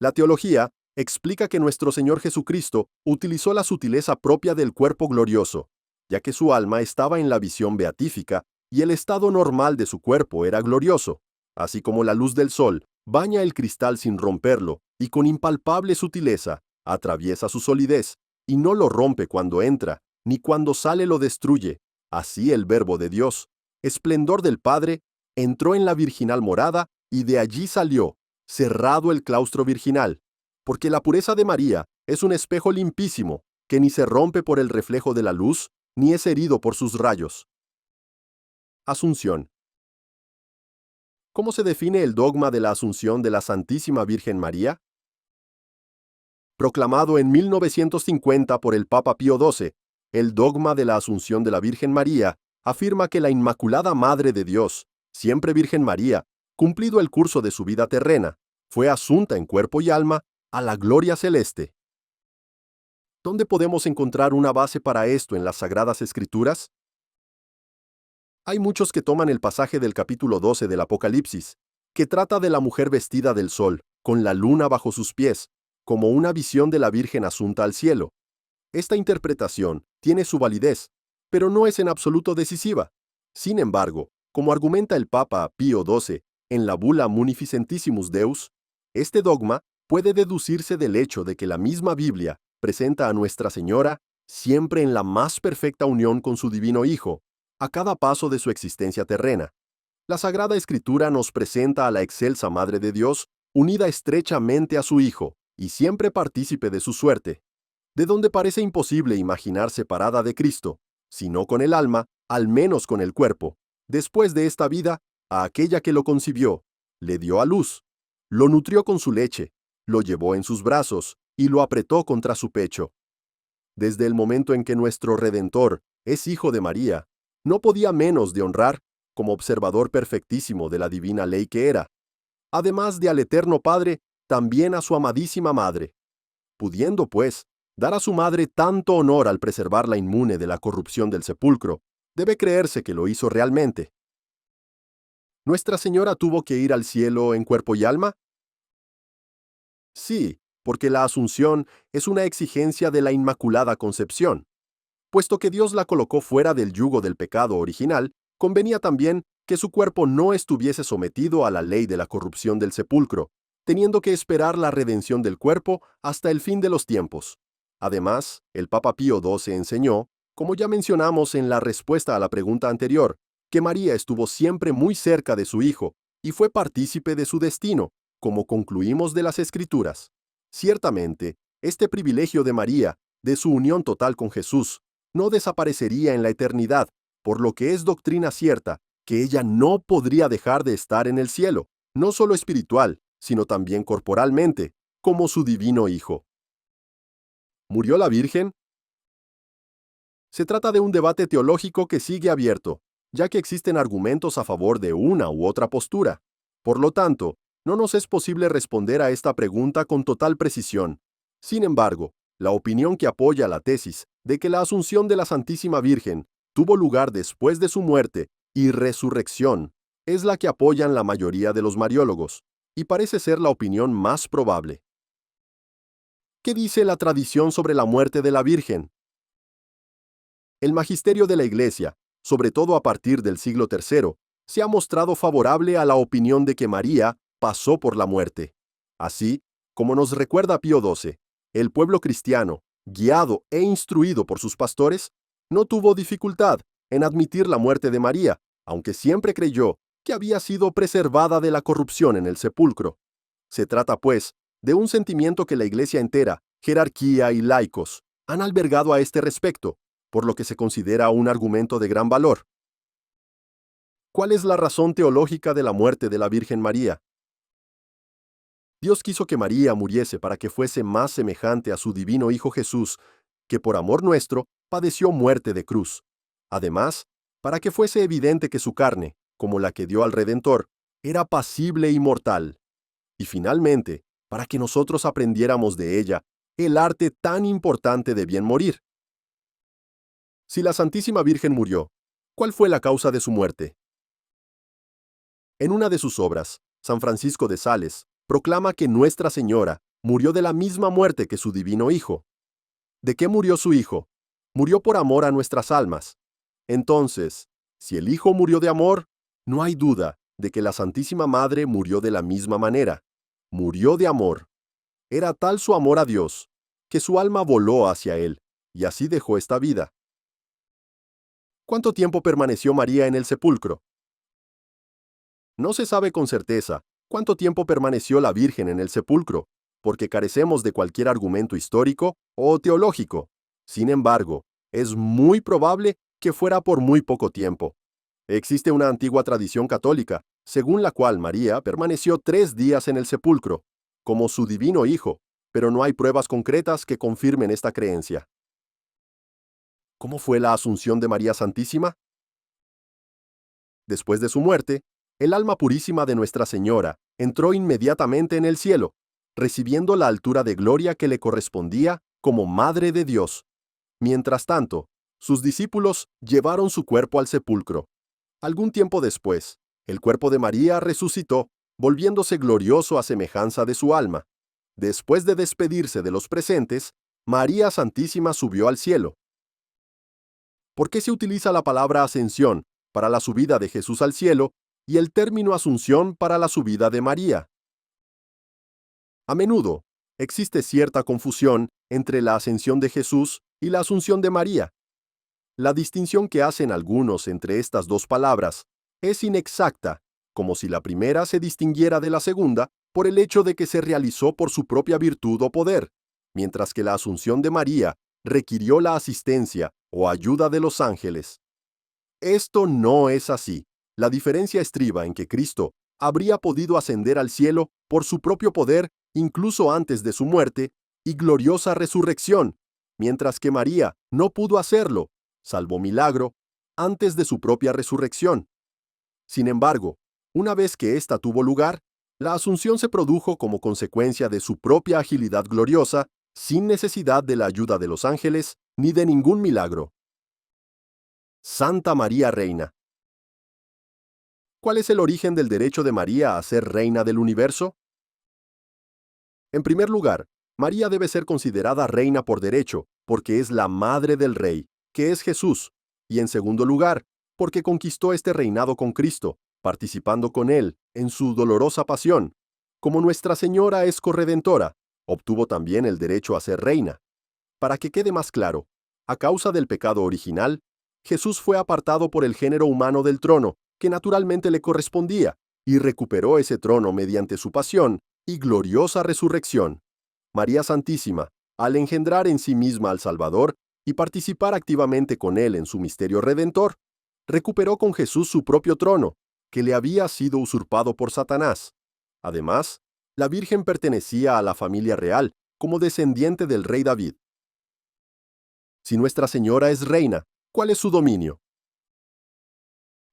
La teología explica que nuestro Señor Jesucristo utilizó la sutileza propia del cuerpo glorioso, ya que su alma estaba en la visión beatífica y el estado normal de su cuerpo era glorioso, así como la luz del sol baña el cristal sin romperlo y con impalpable sutileza atraviesa su solidez y no lo rompe cuando entra, ni cuando sale lo destruye. Así el Verbo de Dios, esplendor del Padre, entró en la virginal morada y de allí salió, cerrado el claustro virginal, porque la pureza de María es un espejo limpísimo, que ni se rompe por el reflejo de la luz, ni es herido por sus rayos. Asunción. ¿Cómo se define el dogma de la Asunción de la Santísima Virgen María? proclamado en 1950 por el Papa Pío XII, el dogma de la Asunción de la Virgen María afirma que la Inmaculada Madre de Dios, siempre Virgen María, cumplido el curso de su vida terrena, fue asunta en cuerpo y alma a la gloria celeste. ¿Dónde podemos encontrar una base para esto en las Sagradas Escrituras? Hay muchos que toman el pasaje del capítulo 12 del Apocalipsis, que trata de la mujer vestida del sol, con la luna bajo sus pies, como una visión de la Virgen asunta al cielo. Esta interpretación tiene su validez, pero no es en absoluto decisiva. Sin embargo, como argumenta el Papa Pío XII en la bula Munificentissimus Deus, este dogma puede deducirse del hecho de que la misma Biblia presenta a Nuestra Señora siempre en la más perfecta unión con su Divino Hijo, a cada paso de su existencia terrena. La Sagrada Escritura nos presenta a la excelsa Madre de Dios unida estrechamente a su Hijo y siempre partícipe de su suerte, de donde parece imposible imaginar separada de Cristo, si no con el alma, al menos con el cuerpo, después de esta vida, a aquella que lo concibió, le dio a luz, lo nutrió con su leche, lo llevó en sus brazos y lo apretó contra su pecho. Desde el momento en que nuestro Redentor es hijo de María, no podía menos de honrar, como observador perfectísimo de la divina ley que era, además de al Eterno Padre, también a su amadísima Madre. Pudiendo, pues, dar a su madre tanto honor al preservarla inmune de la corrupción del sepulcro, debe creerse que lo hizo realmente. ¿Nuestra Señora tuvo que ir al cielo en cuerpo y alma? Sí, porque la Asunción es una exigencia de la Inmaculada Concepción. Puesto que Dios la colocó fuera del yugo del pecado original, convenía también que su cuerpo no estuviese sometido a la ley de la corrupción del sepulcro, teniendo que esperar la redención del cuerpo hasta el fin de los tiempos. Además, el Papa Pío XII enseñó, como ya mencionamos en la respuesta a la pregunta anterior, que María estuvo siempre muy cerca de su Hijo y fue partícipe de su destino, como concluimos de las Escrituras. Ciertamente, este privilegio de María, de su unión total con Jesús, no desaparecería en la eternidad, por lo que es doctrina cierta que ella no podría dejar de estar en el cielo, no solo espiritual, sino también corporalmente, como su divino Hijo. ¿Murió la Virgen? Se trata de un debate teológico que sigue abierto, ya que existen argumentos a favor de una u otra postura. Por lo tanto, no nos es posible responder a esta pregunta con total precisión. Sin embargo, la opinión que apoya la tesis de que la asunción de la Santísima Virgen tuvo lugar después de su muerte y resurrección es la que apoyan la mayoría de los mariólogos, y parece ser la opinión más probable. ¿Qué dice la tradición sobre la muerte de la Virgen? El magisterio de la Iglesia, sobre todo a partir del siglo III, se ha mostrado favorable a la opinión de que María pasó por la muerte. Así, como nos recuerda Pío XII, el pueblo cristiano, guiado e instruido por sus pastores, no tuvo dificultad en admitir la muerte de María, aunque siempre creyó que había sido preservada de la corrupción en el sepulcro. Se trata, pues, de un sentimiento que la Iglesia entera, jerarquía y laicos, han albergado a este respecto, por lo que se considera un argumento de gran valor. ¿Cuál es la razón teológica de la muerte de la Virgen María? Dios quiso que María muriese para que fuese más semejante a su divino Hijo Jesús, que por amor nuestro padeció muerte de cruz. Además, para que fuese evidente que su carne, como la que dio al Redentor, era pasible y mortal. Y finalmente, para que nosotros aprendiéramos de ella el arte tan importante de bien morir. Si la Santísima Virgen murió, ¿cuál fue la causa de su muerte? En una de sus obras, San Francisco de Sales proclama que Nuestra Señora murió de la misma muerte que su divino Hijo. ¿De qué murió su Hijo? Murió por amor a nuestras almas. Entonces, si el Hijo murió de amor, no hay duda de que la Santísima Madre murió de la misma manera. Murió de amor. Era tal su amor a Dios, que su alma voló hacia Él, y así dejó esta vida. ¿Cuánto tiempo permaneció María en el sepulcro? No se sabe con certeza cuánto tiempo permaneció la Virgen en el sepulcro, porque carecemos de cualquier argumento histórico o teológico. Sin embargo, es muy probable que fuera por muy poco tiempo. Existe una antigua tradición católica, según la cual María permaneció 3 días en el sepulcro, como su divino Hijo, pero no hay pruebas concretas que confirmen esta creencia. ¿Cómo fue la asunción de María Santísima? Después de su muerte, el alma purísima de Nuestra Señora entró inmediatamente en el cielo, recibiendo la altura de gloria que le correspondía como Madre de Dios. Mientras tanto, sus discípulos llevaron su cuerpo al sepulcro. Algún tiempo después, el cuerpo de María resucitó, volviéndose glorioso a semejanza de su alma. Después de despedirse de los presentes, María Santísima subió al cielo. ¿Por qué se utiliza la palabra ascensión para la subida de Jesús al cielo y el término asunción para la subida de María? A menudo, existe cierta confusión entre la ascensión de Jesús y la asunción de María. La distinción que hacen algunos entre estas dos palabras es inexacta, como si la primera se distinguiera de la segunda por el hecho de que se realizó por su propia virtud o poder, mientras que la asunción de María requirió la asistencia o ayuda de los ángeles. Esto no es así. La diferencia estriba en que Cristo habría podido ascender al cielo por su propio poder incluso antes de su muerte y gloriosa resurrección, mientras que María no pudo hacerlo, salvo milagro, antes de su propia resurrección. Sin embargo, una vez que ésta tuvo lugar, la asunción se produjo como consecuencia de su propia agilidad gloriosa, sin necesidad de la ayuda de los ángeles ni de ningún milagro. Santa María Reina. ¿Cuál es el origen del derecho de María a ser reina del universo? En primer lugar, María debe ser considerada reina por derecho, porque es la madre del Rey, que es Jesús, y en segundo lugar, porque conquistó este reinado con Cristo, participando con Él en su dolorosa pasión. Como Nuestra Señora es corredentora, obtuvo también el derecho a ser reina. Para que quede más claro, a causa del pecado original, Jesús fue apartado por el género humano del trono, que naturalmente le correspondía, y recuperó ese trono mediante su pasión y gloriosa resurrección. María Santísima, al engendrar en sí misma al Salvador y participar activamente con Él en su misterio redentor, recuperó con Jesús su propio trono, que le había sido usurpado por Satanás. Además, la Virgen pertenecía a la familia real, como descendiente del rey David. Si Nuestra Señora es reina, ¿cuál es su dominio?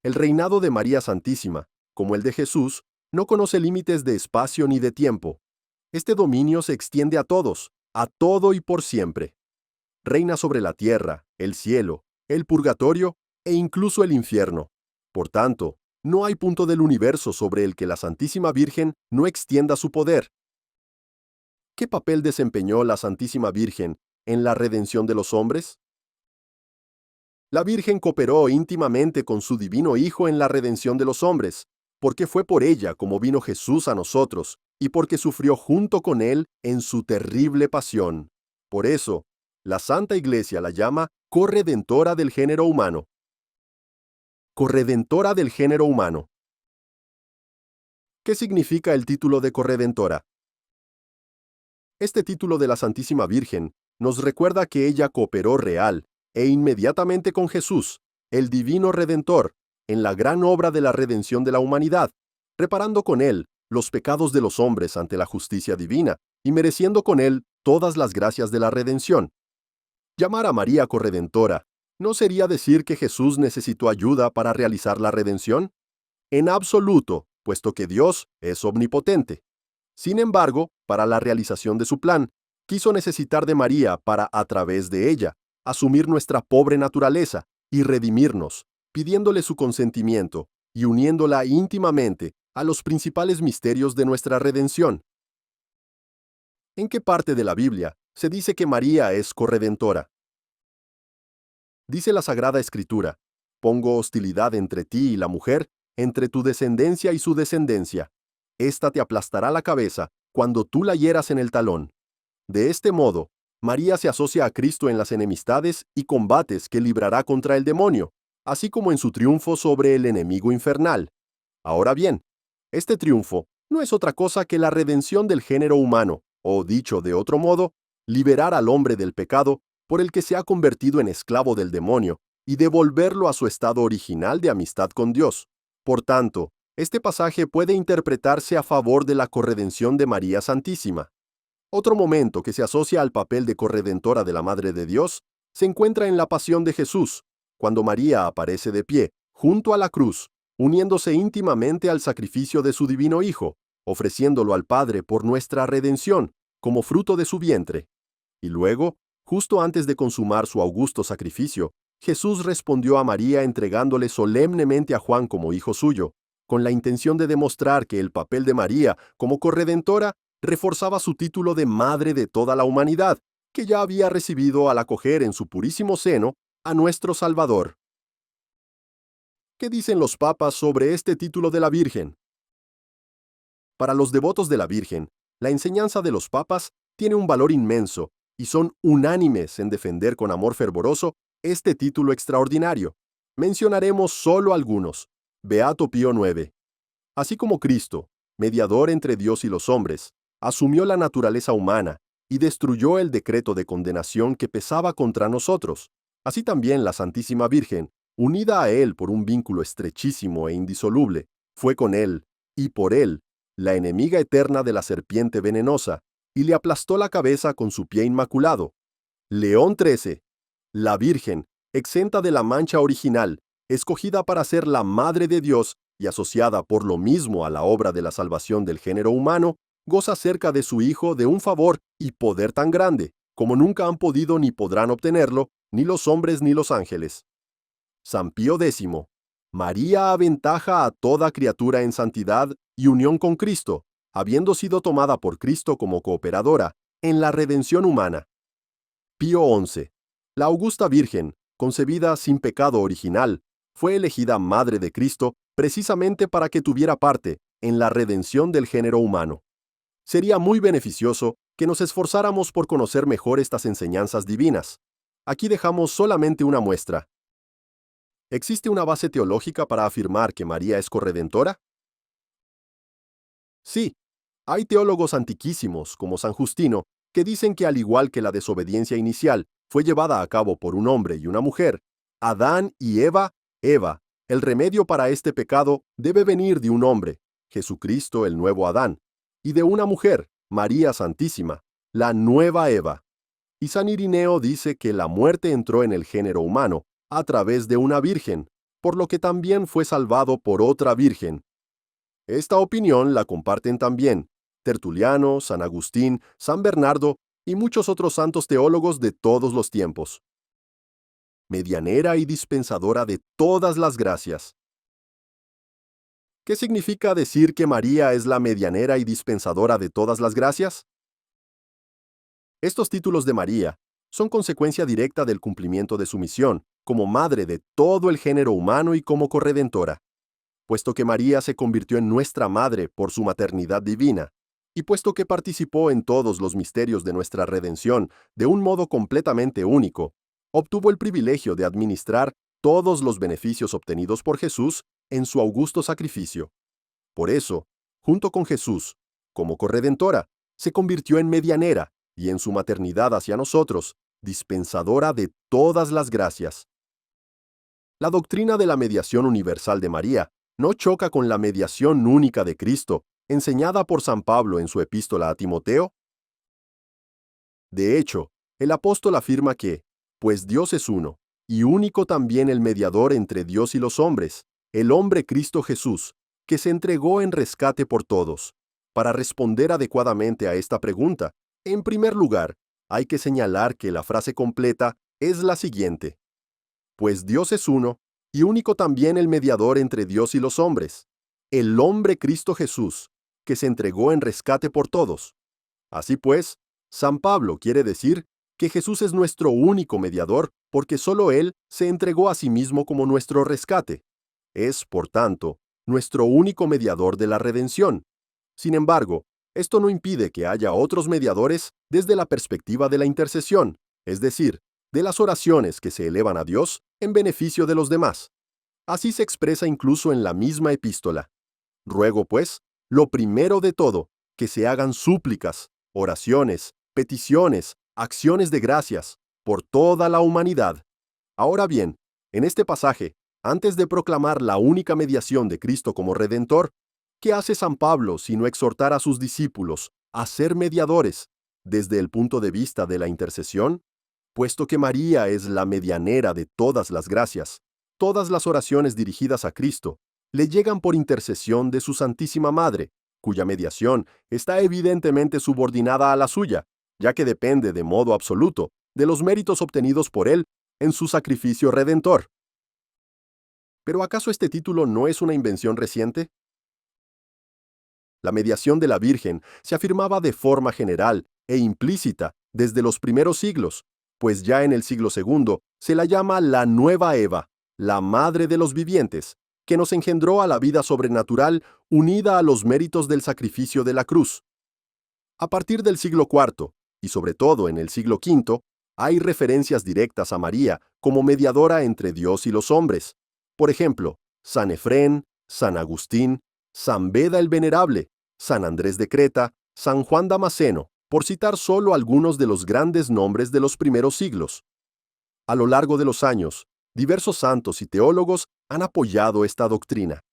El reinado de María Santísima, como el de Jesús, no conoce límites de espacio ni de tiempo. Este dominio se extiende a todos, a todo y por siempre. Reina sobre la tierra, el cielo, el purgatorio e incluso el infierno. Por tanto, no hay punto del universo sobre el que la Santísima Virgen no extienda su poder. ¿Qué papel desempeñó la Santísima Virgen en la redención de los hombres? La Virgen cooperó íntimamente con su divino Hijo en la redención de los hombres, porque fue por ella como vino Jesús a nosotros, y porque sufrió junto con Él en su terrible pasión. Por eso, la Santa Iglesia la llama corredentora del género humano. Corredentora del género humano. ¿Qué significa el título de corredentora? Este título de la Santísima Virgen nos recuerda que ella cooperó real e inmediatamente con Jesús, el divino Redentor, en la gran obra de la redención de la humanidad, reparando con Él los pecados de los hombres ante la justicia divina y mereciendo con Él todas las gracias de la redención. Llamar a María corredentora, ¿no sería decir que Jesús necesitó ayuda para realizar la redención? En absoluto, puesto que Dios es omnipotente. Sin embargo, para la realización de su plan, quiso necesitar de María para, a través de ella, asumir nuestra pobre naturaleza y redimirnos, pidiéndole su consentimiento y uniéndola íntimamente a los principales misterios de nuestra redención. ¿En qué parte de la Biblia se dice que María es corredentora? Dice la Sagrada Escritura: «Pongo hostilidad entre ti y la mujer, entre tu descendencia y su descendencia. Esta te aplastará la cabeza cuando tú la hieras en el talón». De este modo, María se asocia a Cristo en las enemistades y combates que librará contra el demonio, así como en su triunfo sobre el enemigo infernal. Ahora bien, este triunfo no es otra cosa que la redención del género humano, o dicho de otro modo, liberar al hombre del pecado por el que se ha convertido en esclavo del demonio y devolverlo a su estado original de amistad con Dios. Por tanto, este pasaje puede interpretarse a favor de la corredención de María Santísima. Otro momento que se asocia al papel de corredentora de la Madre de Dios se encuentra en la Pasión de Jesús, cuando María aparece de pie, junto a la cruz, uniéndose íntimamente al sacrificio de su divino Hijo, ofreciéndolo al Padre por nuestra redención, como fruto de su vientre. Y luego, justo antes de consumar su augusto sacrificio, Jesús respondió a María entregándole solemnemente a Juan como hijo suyo, con la intención de demostrar que el papel de María como corredentora reforzaba su título de Madre de toda la humanidad, que ya había recibido al acoger en su purísimo seno a nuestro Salvador. ¿Qué dicen los papas sobre este título de la Virgen? Para los devotos de la Virgen, la enseñanza de los papas tiene un valor inmenso y son unánimes en defender con amor fervoroso este título extraordinario. Mencionaremos solo algunos. Beato Pío IX. Así como Cristo, mediador entre Dios y los hombres, asumió la naturaleza humana y destruyó el decreto de condenación que pesaba contra nosotros, así también la Santísima Virgen, unida a Él por un vínculo estrechísimo e indisoluble, fue con Él, y por Él, la enemiga eterna de la serpiente venenosa, y le aplastó la cabeza con su pie inmaculado. León XIII. La Virgen, exenta de la mancha original, escogida para ser la Madre de Dios y asociada por lo mismo a la obra de la salvación del género humano, goza cerca de su Hijo de un favor y poder tan grande, como nunca han podido ni podrán obtenerlo, ni los hombres ni los ángeles. San Pío X. María aventaja a toda criatura en santidad y unión con Cristo, habiendo sido tomada por Cristo como cooperadora en la redención humana. Pío XI. La augusta Virgen, concebida sin pecado original, fue elegida Madre de Cristo precisamente para que tuviera parte en la redención del género humano. Sería muy beneficioso que nos esforzáramos por conocer mejor estas enseñanzas divinas. Aquí dejamos solamente una muestra. ¿Existe una base teológica para afirmar que María es corredentora? Sí, hay teólogos antiquísimos, como San Justino, que dicen que al igual que la desobediencia inicial fue llevada a cabo por un hombre y una mujer, Adán y Eva, el remedio para este pecado debe venir de un hombre, Jesucristo el nuevo Adán, y de una mujer, María Santísima, la nueva Eva. Y San Irineo dice que la muerte entró en el género humano a través de una virgen, por lo que también fue salvado por otra virgen. Esta opinión la comparten también Tertuliano, San Agustín, San Bernardo y muchos otros santos teólogos de todos los tiempos. Medianera y dispensadora de todas las gracias. ¿Qué significa decir que María es la medianera y dispensadora de todas las gracias? Estos títulos de María son consecuencia directa del cumplimiento de su misión como madre de todo el género humano y como corredentora. Puesto que María se convirtió en nuestra madre por su maternidad divina, y puesto que participó en todos los misterios de nuestra redención de un modo completamente único, obtuvo el privilegio de administrar todos los beneficios obtenidos por Jesús en su augusto sacrificio. Por eso, junto con Jesús, como corredentora, se convirtió en medianera y en su maternidad hacia nosotros, dispensadora de todas las gracias. La doctrina de la mediación universal de María no choca con la mediación única de Cristo, enseñada por San Pablo en su epístola a Timoteo. De hecho, el apóstol afirma que, pues Dios es uno, y único también el mediador entre Dios y los hombres, el hombre Cristo Jesús, que se entregó en rescate por todos. Para responder adecuadamente a esta pregunta, en primer lugar, hay que señalar que la frase completa es la siguiente: pues Dios es uno, y único también el mediador entre Dios y los hombres, el hombre Cristo Jesús, que se entregó en rescate por todos. Así pues, San Pablo quiere decir que Jesús es nuestro único mediador porque solo Él se entregó a sí mismo como nuestro rescate. Es, por tanto, nuestro único mediador de la redención. Sin embargo, esto no impide que haya otros mediadores desde la perspectiva de la intercesión, es decir, de las oraciones que se elevan a Dios en beneficio de los demás. Así se expresa incluso en la misma epístola. Ruego, pues, lo primero de todo, que se hagan súplicas, oraciones, peticiones, acciones de gracias, por toda la humanidad. Ahora bien, en este pasaje, antes de proclamar la única mediación de Cristo como Redentor, ¿qué hace San Pablo sino exhortar a sus discípulos a ser mediadores, desde el punto de vista de la intercesión, puesto que María es la medianera de todas las gracias, todas las oraciones dirigidas a Cristo le llegan por intercesión de su Santísima Madre, cuya mediación está evidentemente subordinada a la suya, ya que depende de modo absoluto de los méritos obtenidos por Él en su sacrificio redentor. ¿Pero acaso este título no es una invención reciente? La mediación de la Virgen se afirmaba de forma general e implícita desde los primeros siglos, pues ya en el siglo II se la llama la Nueva Eva, la Madre de los Vivientes, que nos engendró a la vida sobrenatural unida a los méritos del sacrificio de la cruz. A partir del siglo IV, y sobre todo en el siglo V, hay referencias directas a María como mediadora entre Dios y los hombres. Por ejemplo, San Efrén, San Agustín, San Beda el Venerable, San Andrés de Creta, San Juan Damasceno, por citar solo algunos de los grandes nombres de los primeros siglos. A lo largo de los años, diversos santos y teólogos han apoyado esta doctrina.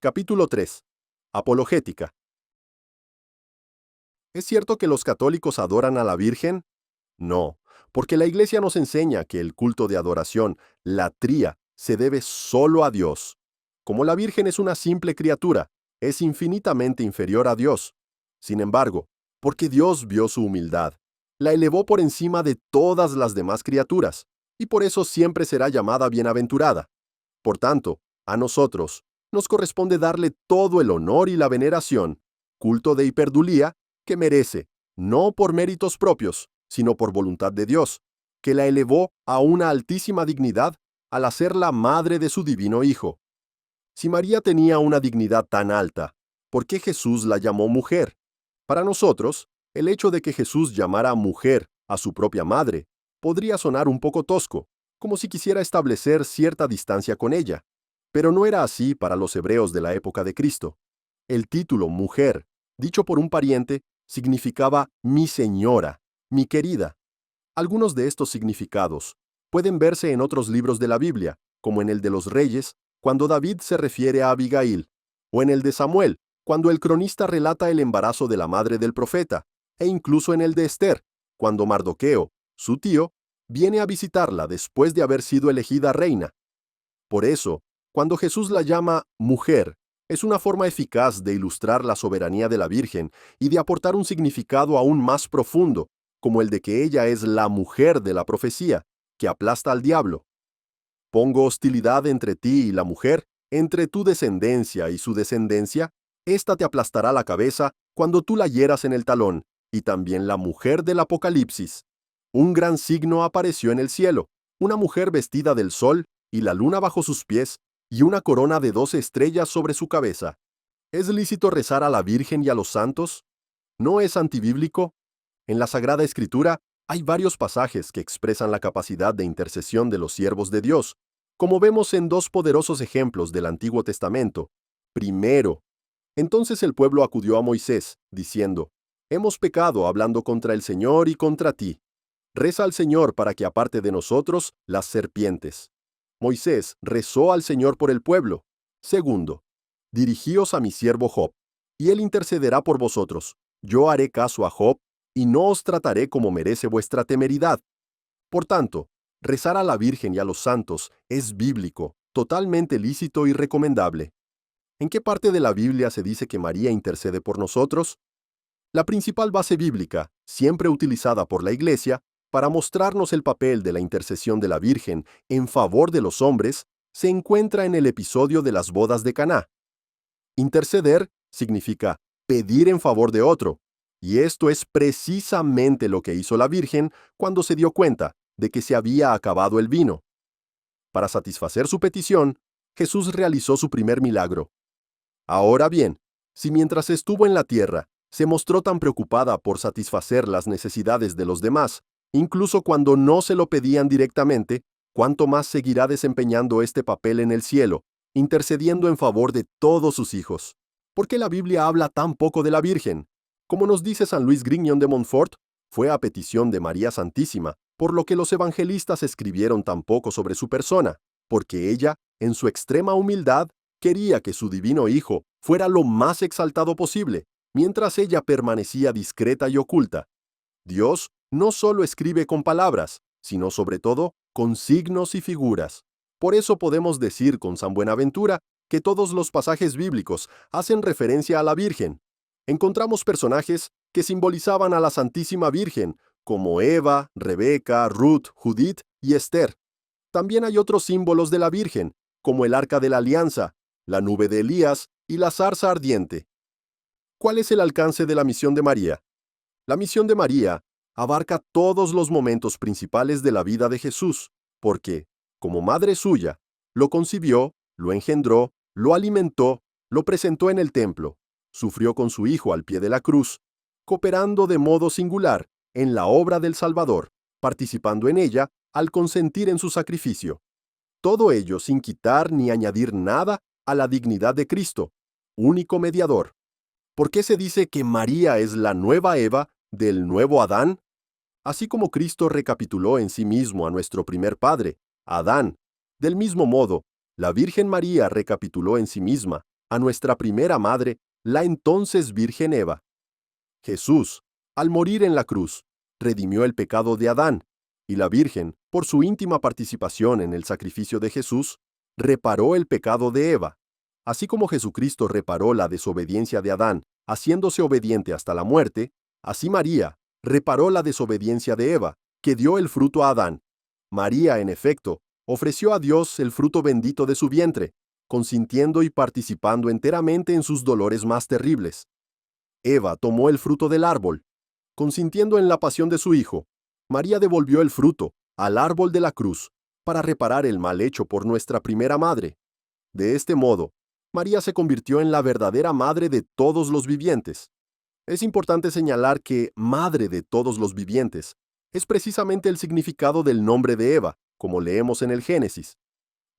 Capítulo 3. Apologética. ¿Es cierto que los católicos adoran a la Virgen? No, porque la Iglesia nos enseña que el culto de adoración, latría, se debe solo a Dios. Como la Virgen es una simple criatura, es infinitamente inferior a Dios. Sin embargo, porque Dios vio su humildad, la elevó por encima de todas las demás criaturas, y por eso siempre será llamada bienaventurada. Por tanto, a nosotros nos corresponde darle todo el honor y la veneración, culto de hiperdulía, que merece, no por méritos propios, sino por voluntad de Dios, que la elevó a una altísima dignidad al hacerla madre de su divino Hijo. Si María tenía una dignidad tan alta, ¿por qué Jesús la llamó mujer? Para nosotros, el hecho de que Jesús llamara mujer a su propia madre podría sonar un poco tosco, como si quisiera establecer cierta distancia con ella. Pero no era así para los hebreos de la época de Cristo. El título mujer, dicho por un pariente, significaba mi señora, mi querida. Algunos de estos significados pueden verse en otros libros de la Biblia, como en el de los Reyes, cuando David se refiere a Abigail, o en el de Samuel, cuando el cronista relata el embarazo de la madre del profeta, e incluso en el de Esther, cuando Mardoqueo, su tío, viene a visitarla después de haber sido elegida reina. Por eso, cuando Jesús la llama mujer, es una forma eficaz de ilustrar la soberanía de la Virgen y de aportar un significado aún más profundo, como el de que ella es la mujer de la profecía, que aplasta al diablo. Pongo hostilidad entre ti y la mujer, entre tu descendencia y su descendencia, ésta te aplastará la cabeza cuando tú la hieras en el talón, y también la mujer del Apocalipsis. Un gran signo apareció en el cielo, una mujer vestida del sol, y la luna bajo sus pies, y una corona de 12 estrellas sobre su cabeza. ¿Es lícito rezar a la Virgen y a los santos? ¿No es antibíblico? En la Sagrada Escritura hay varios pasajes que expresan la capacidad de intercesión de los siervos de Dios, como vemos en dos poderosos ejemplos del Antiguo Testamento. Primero, entonces el pueblo acudió a Moisés, diciendo: Hemos pecado hablando contra el Señor y contra ti. Reza al Señor para que aparte de nosotros las serpientes. Moisés rezó al Señor por el pueblo. Segundo, dirigíos a mi siervo Job, y él intercederá por vosotros. Yo haré caso a Job, y no os trataré como merece vuestra temeridad. Por tanto, rezar a la Virgen y a los santos es bíblico, totalmente lícito y recomendable. ¿En qué parte de la Biblia se dice que María intercede por nosotros? La principal base bíblica, siempre utilizada por la Iglesia, para mostrarnos el papel de la intercesión de la Virgen en favor de los hombres, se encuentra en el episodio de las bodas de Caná. Interceder significa pedir en favor de otro, y esto es precisamente lo que hizo la Virgen cuando se dio cuenta de que se había acabado el vino. Para satisfacer su petición, Jesús realizó su primer milagro. Ahora bien, si mientras estuvo en la tierra, se mostró tan preocupada por satisfacer las necesidades de los demás, incluso cuando no se lo pedían directamente, ¿cuánto más seguirá desempeñando este papel en el cielo, intercediendo en favor de todos sus hijos? ¿Por qué la Biblia habla tan poco de la Virgen? Como nos dice San Luis Grignion de Montfort, fue a petición de María Santísima, por lo que los evangelistas escribieron tan poco sobre su persona, porque ella, en su extrema humildad, quería que su divino Hijo fuera lo más exaltado posible, mientras ella permanecía discreta y oculta. Dios no solo escribe con palabras, sino sobre todo con signos y figuras. Por eso podemos decir con San Buenaventura que todos los pasajes bíblicos hacen referencia a la Virgen. Encontramos personajes que simbolizaban a la Santísima Virgen, como Eva, Rebeca, Ruth, Judith y Esther. También hay otros símbolos de la Virgen, como el Arca de la Alianza, la nube de Elías y la zarza ardiente. ¿Cuál es el alcance de la misión de María? La misión de María abarca todos los momentos principales de la vida de Jesús, porque, como madre suya, lo concibió, lo engendró, lo alimentó, lo presentó en el templo, sufrió con su Hijo al pie de la cruz, cooperando de modo singular en la obra del Salvador, participando en ella al consentir en su sacrificio. Todo ello sin quitar ni añadir nada a la dignidad de Cristo, único mediador. ¿Por qué se dice que María es la nueva Eva del nuevo Adán? Así como Cristo recapituló en sí mismo a nuestro primer padre, Adán, del mismo modo, la Virgen María recapituló en sí misma a nuestra primera madre, la entonces Virgen Eva. Jesús, al morir en la cruz, redimió el pecado de Adán, y la Virgen, por su íntima participación en el sacrificio de Jesús, reparó el pecado de Eva. Así como Jesucristo reparó la desobediencia de Adán, haciéndose obediente hasta la muerte, así María reparó la desobediencia de Eva, que dio el fruto a Adán. María, en efecto, ofreció a Dios el fruto bendito de su vientre, consintiendo y participando enteramente en sus dolores más terribles. Eva tomó el fruto del árbol, consintiendo en la pasión de su Hijo. María devolvió el fruto al árbol de la cruz, para reparar el mal hecho por nuestra primera madre. De este modo, María se convirtió en la verdadera madre de todos los vivientes. Es importante señalar que madre de todos los vivientes es precisamente el significado del nombre de Eva, como leemos en el Génesis.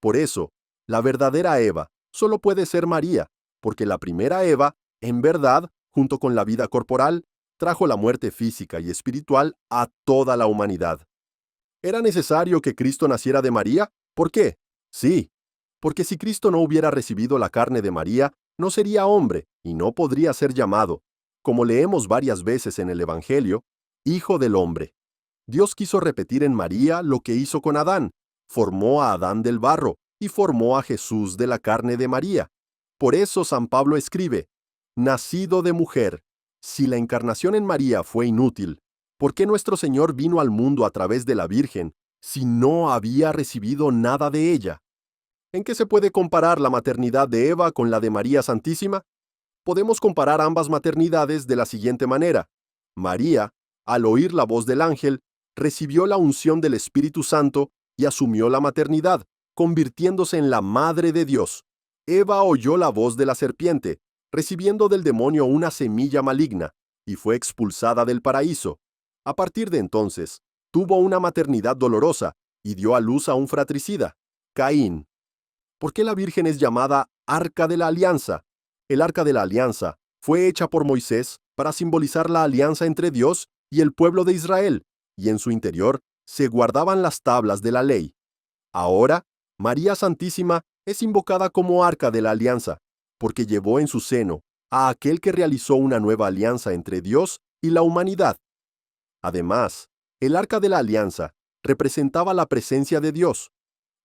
Por eso, la verdadera Eva solo puede ser María, porque la primera Eva, en verdad, junto con la vida corporal, trajo la muerte física y espiritual a toda la humanidad. ¿Era necesario que Cristo naciera de María? ¿Por qué? Sí, porque si Cristo no hubiera recibido la carne de María, no sería hombre y no podría ser llamado, como leemos varias veces en el Evangelio, Hijo del Hombre. Dios quiso repetir en María lo que hizo con Adán. Formó a Adán del barro y formó a Jesús de la carne de María. Por eso San Pablo escribe, nacido de mujer. Si la encarnación en María fue inútil, ¿por qué nuestro Señor vino al mundo a través de la Virgen si no había recibido nada de ella? ¿En qué se puede comparar la maternidad de Eva con la de María Santísima? Podemos comparar ambas maternidades de la siguiente manera. María, al oír la voz del ángel, recibió la unción del Espíritu Santo y asumió la maternidad, convirtiéndose en la Madre de Dios. Eva oyó la voz de la serpiente, recibiendo del demonio una semilla maligna, y fue expulsada del paraíso. A partir de entonces, tuvo una maternidad dolorosa y dio a luz a un fratricida, Caín. ¿Por qué la Virgen es llamada Arca de la Alianza? El Arca de la Alianza fue hecha por Moisés para simbolizar la alianza entre Dios y el pueblo de Israel, y en su interior se guardaban las tablas de la ley. Ahora, María Santísima es invocada como Arca de la Alianza, porque llevó en su seno a aquel que realizó una nueva alianza entre Dios y la humanidad. Además, el Arca de la Alianza representaba la presencia de Dios.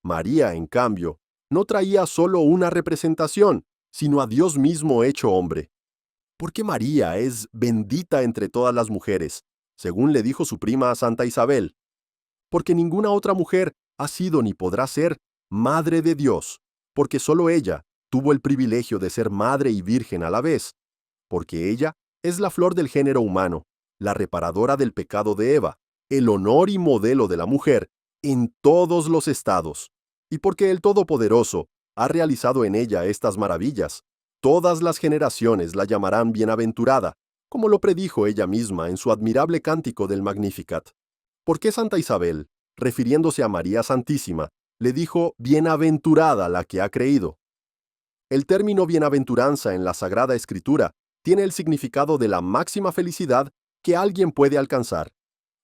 María, en cambio, no traía solo una representación, sino a Dios mismo hecho hombre. ¿Por qué María es bendita entre todas las mujeres, según le dijo su prima Santa Isabel? Porque ninguna otra mujer ha sido ni podrá ser Madre de Dios, porque solo ella tuvo el privilegio de ser madre y virgen a la vez, porque ella es la flor del género humano, la reparadora del pecado de Eva, el honor y modelo de la mujer en todos los estados, y porque el Todopoderoso ha realizado en ella estas maravillas. Todas las generaciones la llamarán bienaventurada, como lo predijo ella misma en su admirable cántico del Magnificat. ¿Por qué Santa Isabel, refiriéndose a María Santísima, le dijo bienaventurada la que ha creído? El término bienaventuranza en la Sagrada Escritura tiene el significado de la máxima felicidad que alguien puede alcanzar.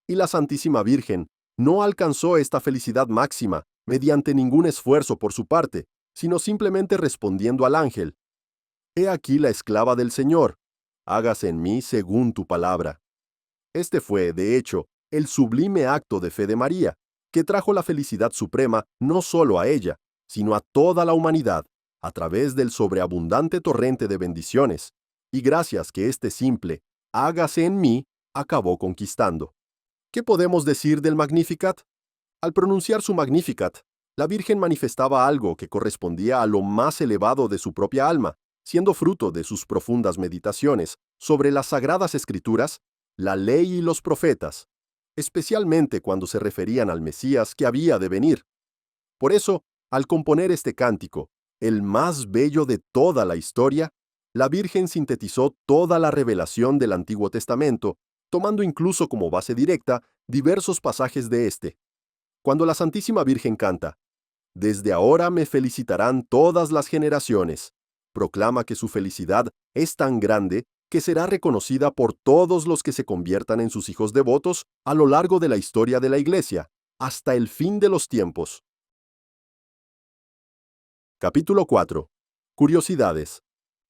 Y la Santísima Virgen no alcanzó esta felicidad máxima mediante ningún esfuerzo por su parte, sino simplemente respondiendo al ángel. He aquí la esclava del Señor, hágase en mí según tu palabra. Este fue, de hecho, el sublime acto de fe de María, que trajo la felicidad suprema no solo a ella, sino a toda la humanidad, a través del sobreabundante torrente de bendiciones, y gracias que este simple, hágase en mí, acabó conquistando. ¿Qué podemos decir del Magnificat? Al pronunciar su Magnificat, la Virgen manifestaba algo que correspondía a lo más elevado de su propia alma, siendo fruto de sus profundas meditaciones sobre las Sagradas Escrituras, la ley y los profetas, especialmente cuando se referían al Mesías que había de venir. Por eso, al componer este cántico, el más bello de toda la historia, la Virgen sintetizó toda la revelación del Antiguo Testamento, tomando incluso como base directa diversos pasajes de este. Cuando la Santísima Virgen canta, «Desde ahora me felicitarán todas las generaciones», proclama que su felicidad es tan grande que será reconocida por todos los que se conviertan en sus hijos devotos a lo largo de la historia de la Iglesia, hasta el fin de los tiempos. Capítulo 4. Curiosidades.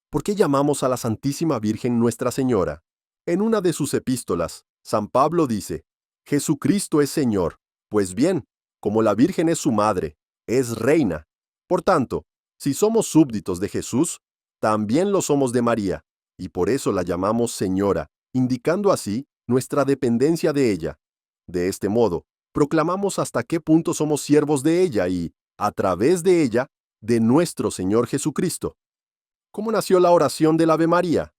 ¿Por qué llamamos a la Santísima Virgen Nuestra Señora? En una de sus epístolas, San Pablo dice, «Jesucristo es Señor». Pues bien, como la Virgen es su madre, es reina. Por tanto, si somos súbditos de Jesús, también lo somos de María, y por eso la llamamos Señora, indicando así nuestra dependencia de ella. De este modo, proclamamos hasta qué punto somos siervos de ella y, a través de ella, de nuestro Señor Jesucristo. ¿Cómo nació la oración del Ave María?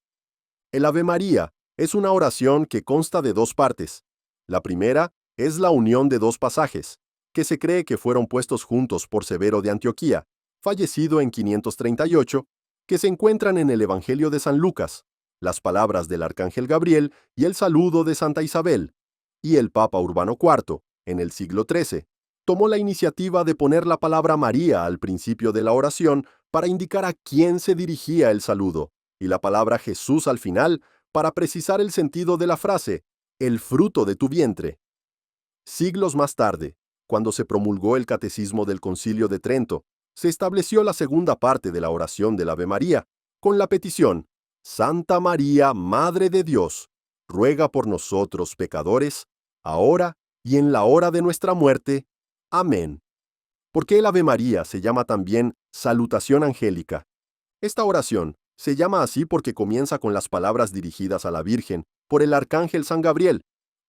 El Ave María es una oración que consta de dos partes. La primera es la unión de dos pasajes, que se cree que fueron puestos juntos por Severo de Antioquía, fallecido en 538, que se encuentran en el Evangelio de San Lucas, las palabras del Arcángel Gabriel y el saludo de Santa Isabel, y el Papa Urbano IV, en el siglo XIII, tomó la iniciativa de poner la palabra María al principio de la oración para indicar a quién se dirigía el saludo, y la palabra Jesús al final para precisar el sentido de la frase, el fruto de tu vientre. Siglos más tarde, cuando se promulgó el Catecismo del Concilio de Trento, se estableció la segunda parte de la oración del Ave María, con la petición, Santa María, Madre de Dios, ruega por nosotros pecadores, ahora y en la hora de nuestra muerte. Amén. ¿Por qué el Ave María se llama también Salutación Angélica? Esta oración se llama así porque comienza con las palabras dirigidas a la Virgen por el Arcángel San Gabriel,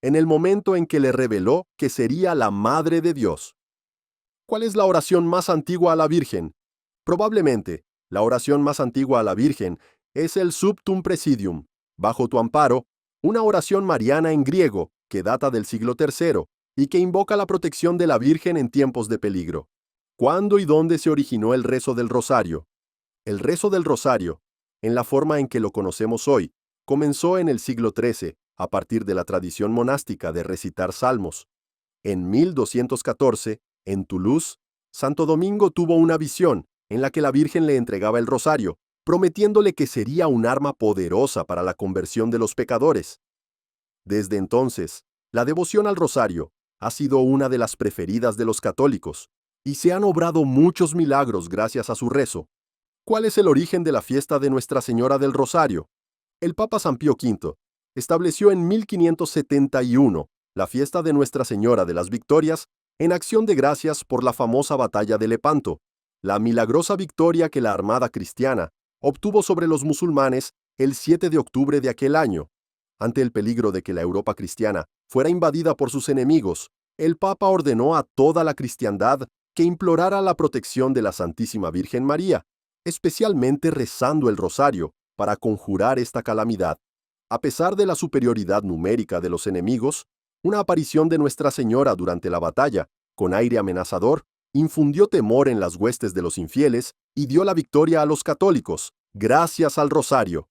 en el momento en que le reveló que sería la Madre de Dios. ¿Cuál es la oración más antigua a la Virgen? Probablemente, la oración más antigua a la Virgen es el Subtum Presidium, bajo tu amparo, una oración mariana en griego que data del siglo III y que invoca la protección de la Virgen en tiempos de peligro. ¿Cuándo y dónde se originó el rezo del Rosario? El rezo del Rosario, en la forma en que lo conocemos hoy, comenzó en el siglo XIII, a partir de la tradición monástica de recitar salmos. En 1214, en Toulouse, Santo Domingo tuvo una visión en la que la Virgen le entregaba el rosario, prometiéndole que sería un arma poderosa para la conversión de los pecadores. Desde entonces, la devoción al rosario ha sido una de las preferidas de los católicos, y se han obrado muchos milagros gracias a su rezo. ¿Cuál es el origen de la fiesta de Nuestra Señora del Rosario? El Papa San Pío V estableció en 1571 la fiesta de Nuestra Señora de las Victorias en acción de gracias por la famosa batalla de Lepanto, la milagrosa victoria que la Armada cristiana obtuvo sobre los musulmanes el 7 de octubre de aquel año. Ante el peligro de que la Europa cristiana fuera invadida por sus enemigos, el Papa ordenó a toda la cristiandad que implorara la protección de la Santísima Virgen María, especialmente rezando el rosario para conjurar esta calamidad. A pesar de la superioridad numérica de los enemigos, una aparición de Nuestra Señora durante la batalla, con aire amenazador, infundió temor en las huestes de los infieles y dio la victoria a los católicos, gracias al rosario.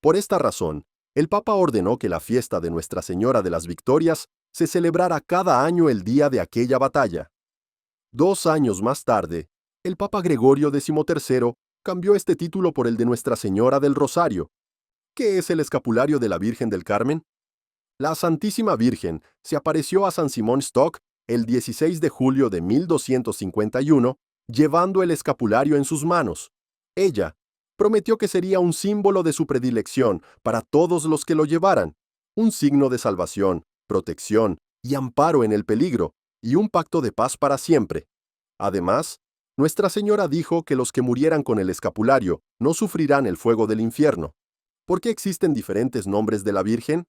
Por esta razón, el Papa ordenó que la fiesta de Nuestra Señora de las Victorias se celebrara cada año el día de aquella batalla. 2 años más tarde, el Papa Gregorio XIII cambió este título por el de Nuestra Señora del Rosario. ¿Qué es el escapulario de la Virgen del Carmen? La Santísima Virgen se apareció a San Simón Stock el 16 de julio de 1251, llevando el escapulario en sus manos. Ella, Prometió que sería un símbolo de su predilección para todos los que lo llevaran, un signo de salvación, protección y amparo en el peligro, y un pacto de paz para siempre. Además, Nuestra Señora dijo que los que murieran con el escapulario no sufrirán el fuego del infierno. ¿Por qué existen diferentes nombres de la Virgen?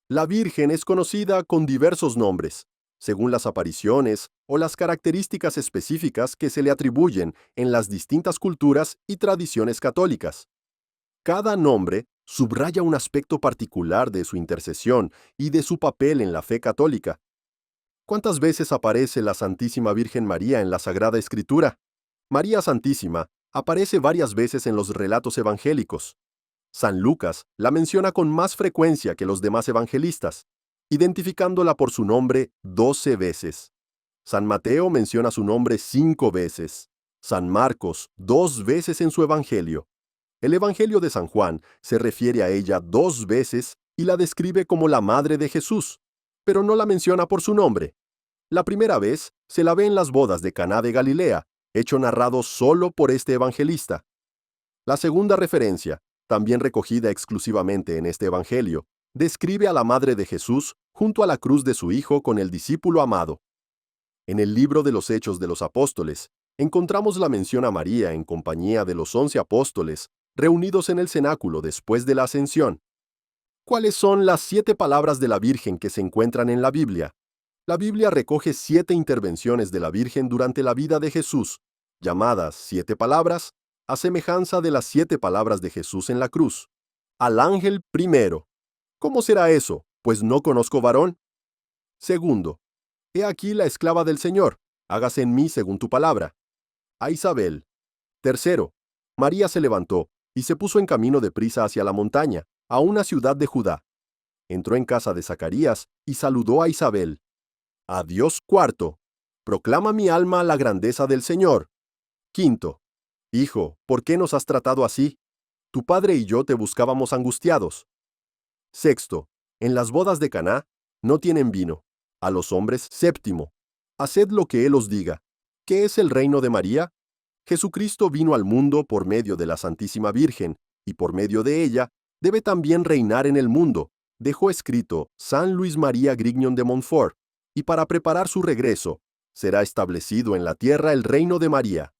La Virgen es conocida con diversos nombres, según las apariciones o las características específicas que se le atribuyen en las distintas culturas y tradiciones católicas. Cada nombre subraya un aspecto particular de su intercesión y de su papel en la fe católica. ¿Cuántas veces aparece la Santísima Virgen María en la Sagrada Escritura? María Santísima aparece varias veces en los relatos evangélicos. San Lucas la menciona con más frecuencia que los demás evangelistas, identificándola por su nombre 12 veces. San Mateo menciona su nombre 5 veces. San Marcos 2 veces en su evangelio. El evangelio de San Juan se refiere a ella 2 veces y la describe como la madre de Jesús, pero no la menciona por su nombre. La primera vez se la ve en las bodas de Caná de Galilea, hecho narrado solo por este evangelista. La segunda referencia, también recogida exclusivamente en este evangelio, describe a la madre de Jesús junto a la cruz de su Hijo con el discípulo amado. En el libro de los Hechos de los Apóstoles, encontramos la mención a María en compañía de los 11 apóstoles, reunidos en el cenáculo después de la ascensión. ¿Cuáles son las 7 palabras de la Virgen que se encuentran en la Biblia? La Biblia recoge 7 intervenciones de la Virgen durante la vida de Jesús, llamadas 7 palabras, a semejanza de las 7 palabras de Jesús en la cruz. Al ángel primero. ¿Cómo será eso? Pues no conozco varón. Segundo. He aquí la esclava del Señor, hágase en mí según tu palabra. A Isabel. Tercero. María se levantó y se puso en camino de prisa hacia la montaña, a una ciudad de Judá. Entró en casa de Zacarías y saludó a Isabel. A Dios cuarto. Proclama mi alma la grandeza del Señor. Quinto. Hijo, ¿por qué nos has tratado así? Tu padre y yo te buscábamos angustiados. Sexto. En las bodas de Caná no tienen vino. A los hombres, séptimo. Haced lo que Él os diga. ¿Qué es el reino de María? Jesucristo vino al mundo por medio de la Santísima Virgen, y por medio de ella debe también reinar en el mundo, dejó escrito San Luis María Grignon de Montfort, y para preparar su regreso, será establecido en la tierra el reino de María.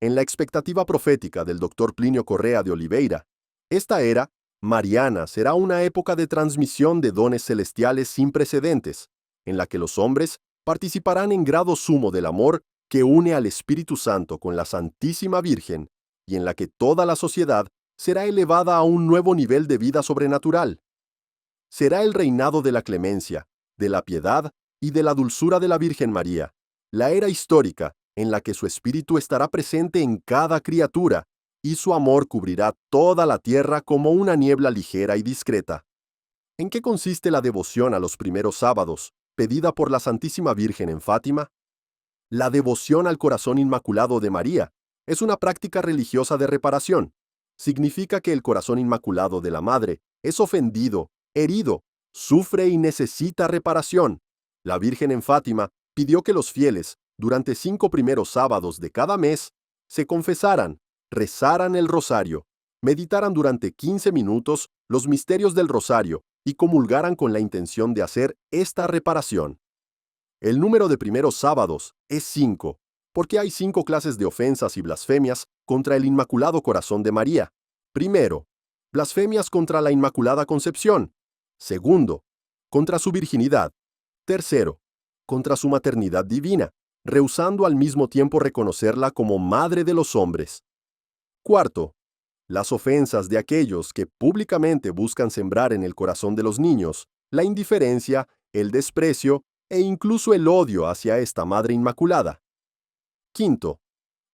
En la expectativa profética del doctor Plinio Correa de Oliveira, esta era mariana será una época de transmisión de dones celestiales sin precedentes, en la que los hombres participarán en grado sumo del amor que une al Espíritu Santo con la Santísima Virgen, y en la que toda la sociedad será elevada a un nuevo nivel de vida sobrenatural. Será el reinado de la clemencia, de la piedad y de la dulzura de la Virgen María, la era histórica en la que su espíritu estará presente en cada criatura, y su amor cubrirá toda la tierra como una niebla ligera y discreta. ¿En qué consiste la devoción a los primeros sábados, pedida por la Santísima Virgen en Fátima? La devoción al corazón inmaculado de María es una práctica religiosa de reparación. Significa que el corazón inmaculado de la Madre es ofendido, herido, sufre y necesita reparación. La Virgen en Fátima pidió que los fieles, durante 5 primeros sábados de cada mes, se confesaran, rezaran el rosario, meditaran durante 15 minutos los misterios del rosario y comulgaran con la intención de hacer esta reparación. El número de primeros sábados es 5, porque hay 5 clases de ofensas y blasfemias contra el Inmaculado Corazón de María. Primero, blasfemias contra la Inmaculada Concepción. Segundo, contra su virginidad. Tercero, contra su maternidad divina, rehusando al mismo tiempo reconocerla como madre de los hombres. Cuarto, las ofensas de aquellos que públicamente buscan sembrar en el corazón de los niños la indiferencia, el desprecio e incluso el odio hacia esta Madre Inmaculada. Quinto,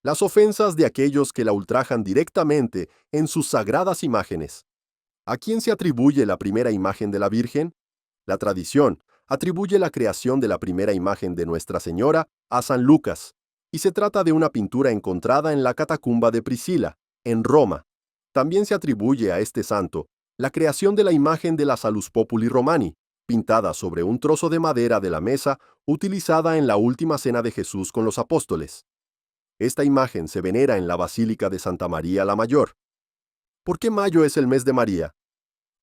las ofensas de aquellos que la ultrajan directamente en sus sagradas imágenes. ¿A quién se atribuye la primera imagen de la Virgen? La tradición atribuye la creación de la primera imagen de Nuestra Señora a San Lucas, y se trata de una pintura encontrada en la catacumba de Priscila, en Roma. También se atribuye a este santo la creación de la imagen de la Salus Populi Romani, pintada sobre un trozo de madera de la mesa utilizada en la última cena de Jesús con los apóstoles. Esta imagen se venera en la Basílica de Santa María la Mayor. ¿Por qué mayo es el mes de María?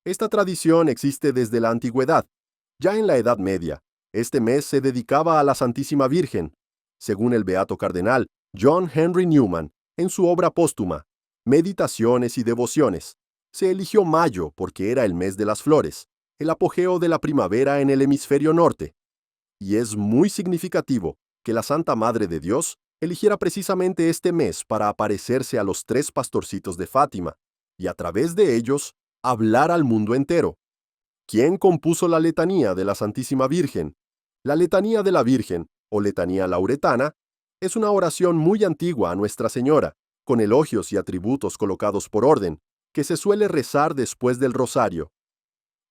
Esta tradición existe desde la antigüedad. Ya en la Edad Media, este mes se dedicaba a la Santísima Virgen, según el beato cardenal John Henry Newman, en su obra póstuma, Meditaciones y Devociones. Se eligió mayo porque era el mes de las flores, el apogeo de la primavera en el hemisferio norte. Y es muy significativo que la Santa Madre de Dios eligiera precisamente este mes para aparecerse a los 3 pastorcitos de Fátima, y a través de ellos, hablar al mundo entero. ¿Quién compuso la letanía de la Santísima Virgen? La letanía de la Virgen, o letanía lauretana, es una oración muy antigua a Nuestra Señora, con elogios y atributos colocados por orden, que se suele rezar después del rosario.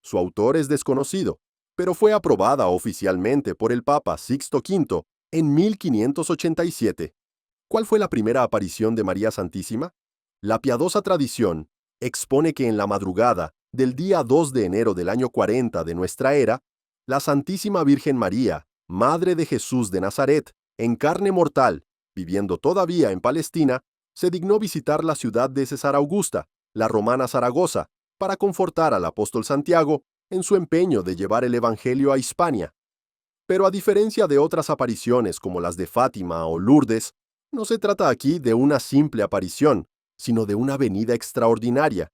Su autor es desconocido, pero fue aprobada oficialmente por el Papa Sixto V en 1587. ¿Cuál fue la primera aparición de María Santísima? La piadosa tradición expone que en la madrugada del día 2 de enero del año 40 de nuestra era, la Santísima Virgen María, Madre de Jesús de Nazaret, en carne mortal, viviendo todavía en Palestina, se dignó visitar la ciudad de Cesar Augusta, la romana Zaragoza, para confortar al apóstol Santiago en su empeño de llevar el Evangelio a Hispania. Pero a diferencia de otras apariciones como las de Fátima o Lourdes, no se trata aquí de una simple aparición, sino de una venida extraordinaria.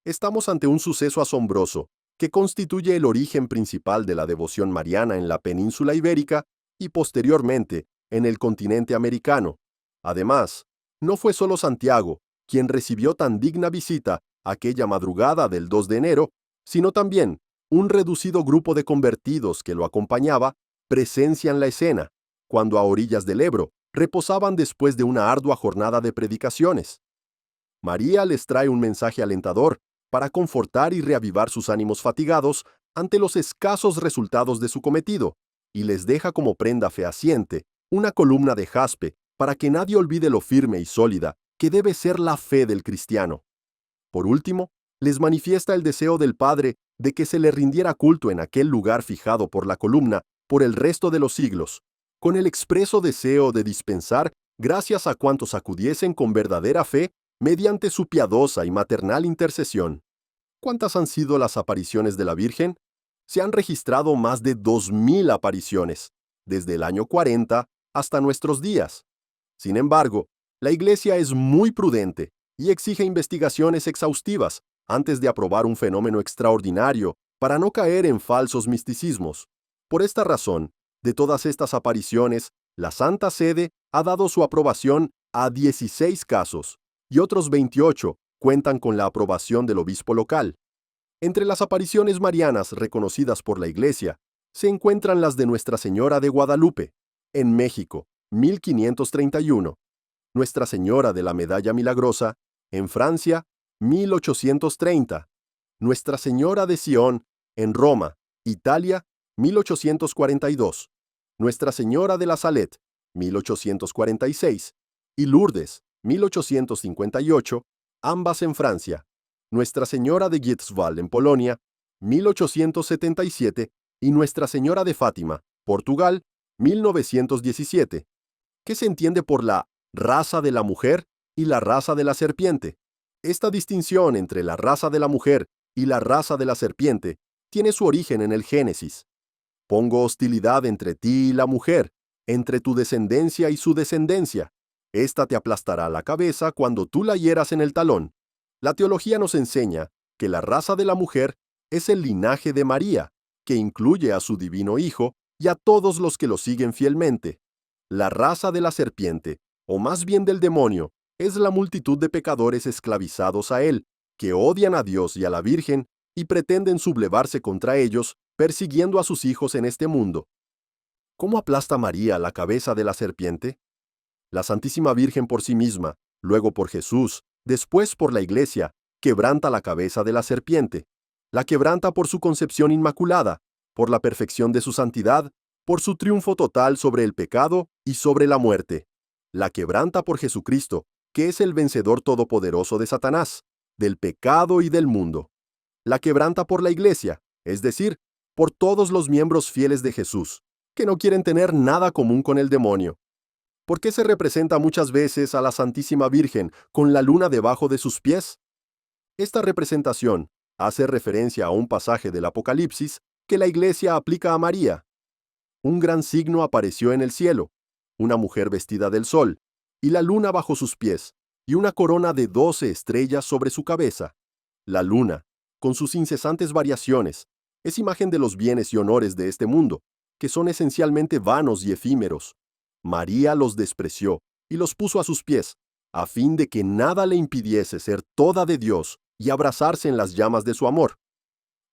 Estamos ante un suceso asombroso, que constituye el origen principal de la devoción mariana en la península ibérica y posteriormente en el continente americano. Además, no fue solo Santiago quien recibió tan digna visita aquella madrugada del 2 de enero, sino también un reducido grupo de convertidos que lo acompañaba presencian la escena, cuando a orillas del Ebro reposaban después de una ardua jornada de predicaciones. María les trae un mensaje alentador para confortar y reavivar sus ánimos fatigados ante los escasos resultados de su cometido, y les deja como prenda fehaciente una columna de jaspe para que nadie olvide lo firme y sólida que debe ser la fe del cristiano. Por último, les manifiesta el deseo del Padre de que se le rindiera culto en aquel lugar fijado por la columna por el resto de los siglos, con el expreso deseo de dispensar gracias a cuantos acudiesen con verdadera fe mediante su piadosa y maternal intercesión. ¿Cuántas han sido las apariciones de la Virgen? Se han registrado más de 2000 apariciones, desde el año 40 hasta nuestros días. Sin embargo, la Iglesia es muy prudente y exige investigaciones exhaustivas antes de aprobar un fenómeno extraordinario para no caer en falsos misticismos. Por esta razón, de todas estas apariciones, la Santa Sede ha dado su aprobación a 16 casos, y otros 28 cuentan con la aprobación del obispo local. Entre las apariciones marianas reconocidas por la Iglesia, se encuentran las de Nuestra Señora de Guadalupe, en México, 1531, Nuestra Señora de la Medalla Milagrosa, en Francia, 1830, Nuestra Señora de Sion, en Roma, Italia, 1842, Nuestra Señora de la Salette, 1846, y Lourdes, 1858, ambas en Francia, Nuestra Señora de Gietzwald en Polonia, 1877, y Nuestra Señora de Fátima, Portugal, 1917. ¿Qué se entiende por la raza de la mujer y la raza de la serpiente? Esta distinción entre la raza de la mujer y la raza de la serpiente tiene su origen en el Génesis. Pongo hostilidad entre ti y la mujer, entre tu descendencia y su descendencia. Esta te aplastará la cabeza cuando tú la hieras en el talón. La teología nos enseña que la raza de la mujer es el linaje de María, que incluye a su divino Hijo y a todos los que lo siguen fielmente. La raza de la serpiente, o más bien del demonio, es la multitud de pecadores esclavizados a él, que odian a Dios y a la Virgen y pretenden sublevarse contra ellos, persiguiendo a sus hijos en este mundo. ¿Cómo aplasta María la cabeza de la serpiente? La Santísima Virgen por sí misma, luego por Jesús, después por la Iglesia, quebranta la cabeza de la serpiente. La quebranta por su concepción inmaculada, por la perfección de su santidad, por su triunfo total sobre el pecado y sobre la muerte. La quebranta por Jesucristo, que es el vencedor todopoderoso de Satanás, del pecado y del mundo. La quebranta por la Iglesia, es decir, por todos los miembros fieles de Jesús, que no quieren tener nada común con el demonio. ¿Por qué se representa muchas veces a la Santísima Virgen con la luna debajo de sus pies? Esta representación hace referencia a un pasaje del Apocalipsis que la Iglesia aplica a María. Un gran signo apareció en el cielo, una mujer vestida del sol, y la luna bajo sus pies, y una corona de 12 estrellas sobre su cabeza. La luna, con sus incesantes variaciones, es imagen de los bienes y honores de este mundo, que son esencialmente vanos y efímeros. María los despreció y los puso a sus pies, a fin de que nada le impidiese ser toda de Dios y abrazarse en las llamas de su amor.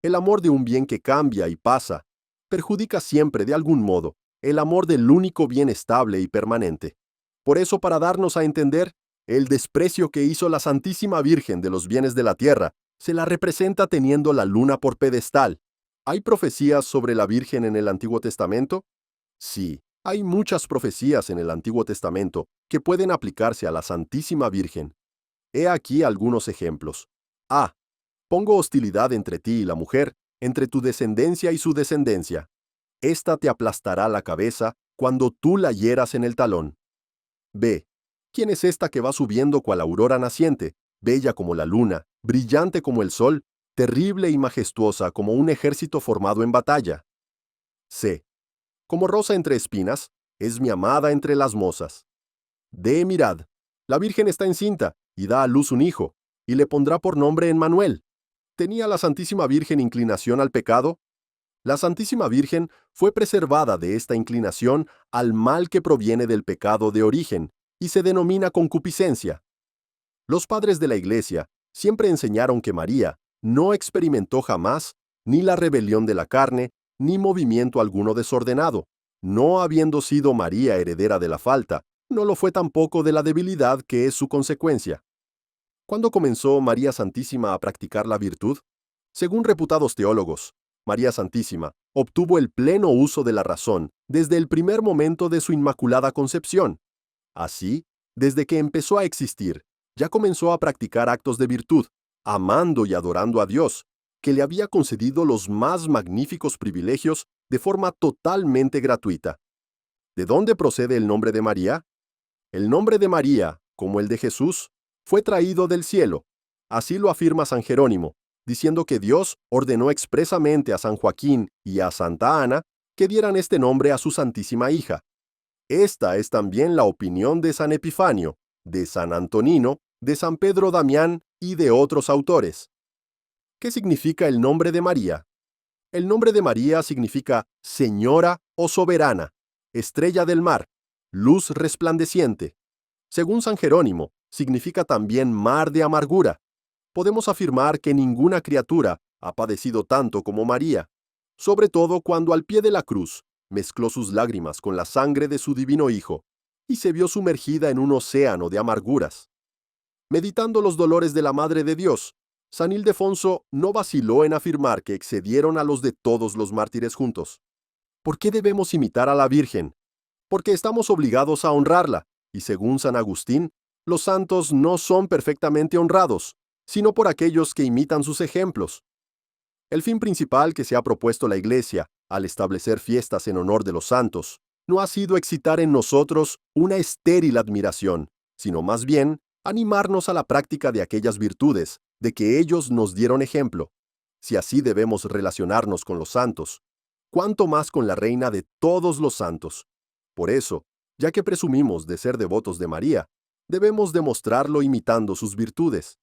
El amor de un bien que cambia y pasa, perjudica siempre de algún modo el amor del único bien estable y permanente. Por eso, para darnos a entender, el desprecio que hizo la Santísima Virgen de los bienes de la tierra, se la representa teniendo la luna por pedestal. ¿Hay profecías sobre la Virgen en el Antiguo Testamento? Sí, hay muchas profecías en el Antiguo Testamento que pueden aplicarse a la Santísima Virgen. He aquí algunos ejemplos. A. Pongo hostilidad entre ti y la mujer, entre tu descendencia y su descendencia. Esta te aplastará la cabeza cuando tú la hieras en el talón. B. ¿Quién es esta que va subiendo cual aurora naciente, bella como la luna, brillante como el sol, terrible y majestuosa como un ejército formado en batalla? C. Como rosa entre espinas, es mi amada entre las mozas. D. Mirad, la Virgen está encinta y da a luz un hijo, y le pondrá por nombre Emmanuel. ¿Tenía la Santísima Virgen inclinación al pecado? La Santísima Virgen fue preservada de esta inclinación al mal que proviene del pecado de origen, y se denomina concupiscencia. Los padres de la Iglesia siempre enseñaron que María no experimentó jamás ni la rebelión de la carne, ni movimiento alguno desordenado. No habiendo sido María heredera de la falta, no lo fue tampoco de la debilidad que es su consecuencia. ¿Cuándo comenzó María Santísima a practicar la virtud? Según reputados teólogos, María Santísima obtuvo el pleno uso de la razón desde el primer momento de su inmaculada concepción. Así, desde que empezó a existir, ya comenzó a practicar actos de virtud, amando y adorando a Dios, que le había concedido los más magníficos privilegios de forma totalmente gratuita. ¿De dónde procede el nombre de María? El nombre de María, como el de Jesús, fue traído del cielo. Así lo afirma San Jerónimo, diciendo que Dios ordenó expresamente a San Joaquín y a Santa Ana que dieran este nombre a su Santísima Hija. Esta es también la opinión de San Epifanio, de San Antonino, de San Pedro Damián y de otros autores. ¿Qué significa el nombre de María? El nombre de María significa Señora o Soberana, Estrella del mar, Luz resplandeciente. Según San Jerónimo, significa también mar de amargura. Podemos afirmar que ninguna criatura ha padecido tanto como María, sobre todo cuando al pie de la cruz mezcló sus lágrimas con la sangre de su divino Hijo y se vio sumergida en un océano de amarguras. Meditando los dolores de la Madre de Dios, San Ildefonso no vaciló en afirmar que excedieron a los de todos los mártires juntos. ¿Por qué debemos imitar a la Virgen? Porque estamos obligados a honrarla, y según San Agustín, los santos no son perfectamente honrados, sino por aquellos que imitan sus ejemplos. El fin principal que se ha propuesto la Iglesia al establecer fiestas en honor de los santos no ha sido excitar en nosotros una estéril admiración, sino más bien animarnos a la práctica de aquellas virtudes de que ellos nos dieron ejemplo. Si así debemos relacionarnos con los santos, ¿cuánto más con la Reina de todos los santos? Por eso, ya que presumimos de ser devotos de María, debemos demostrarlo imitando sus virtudes.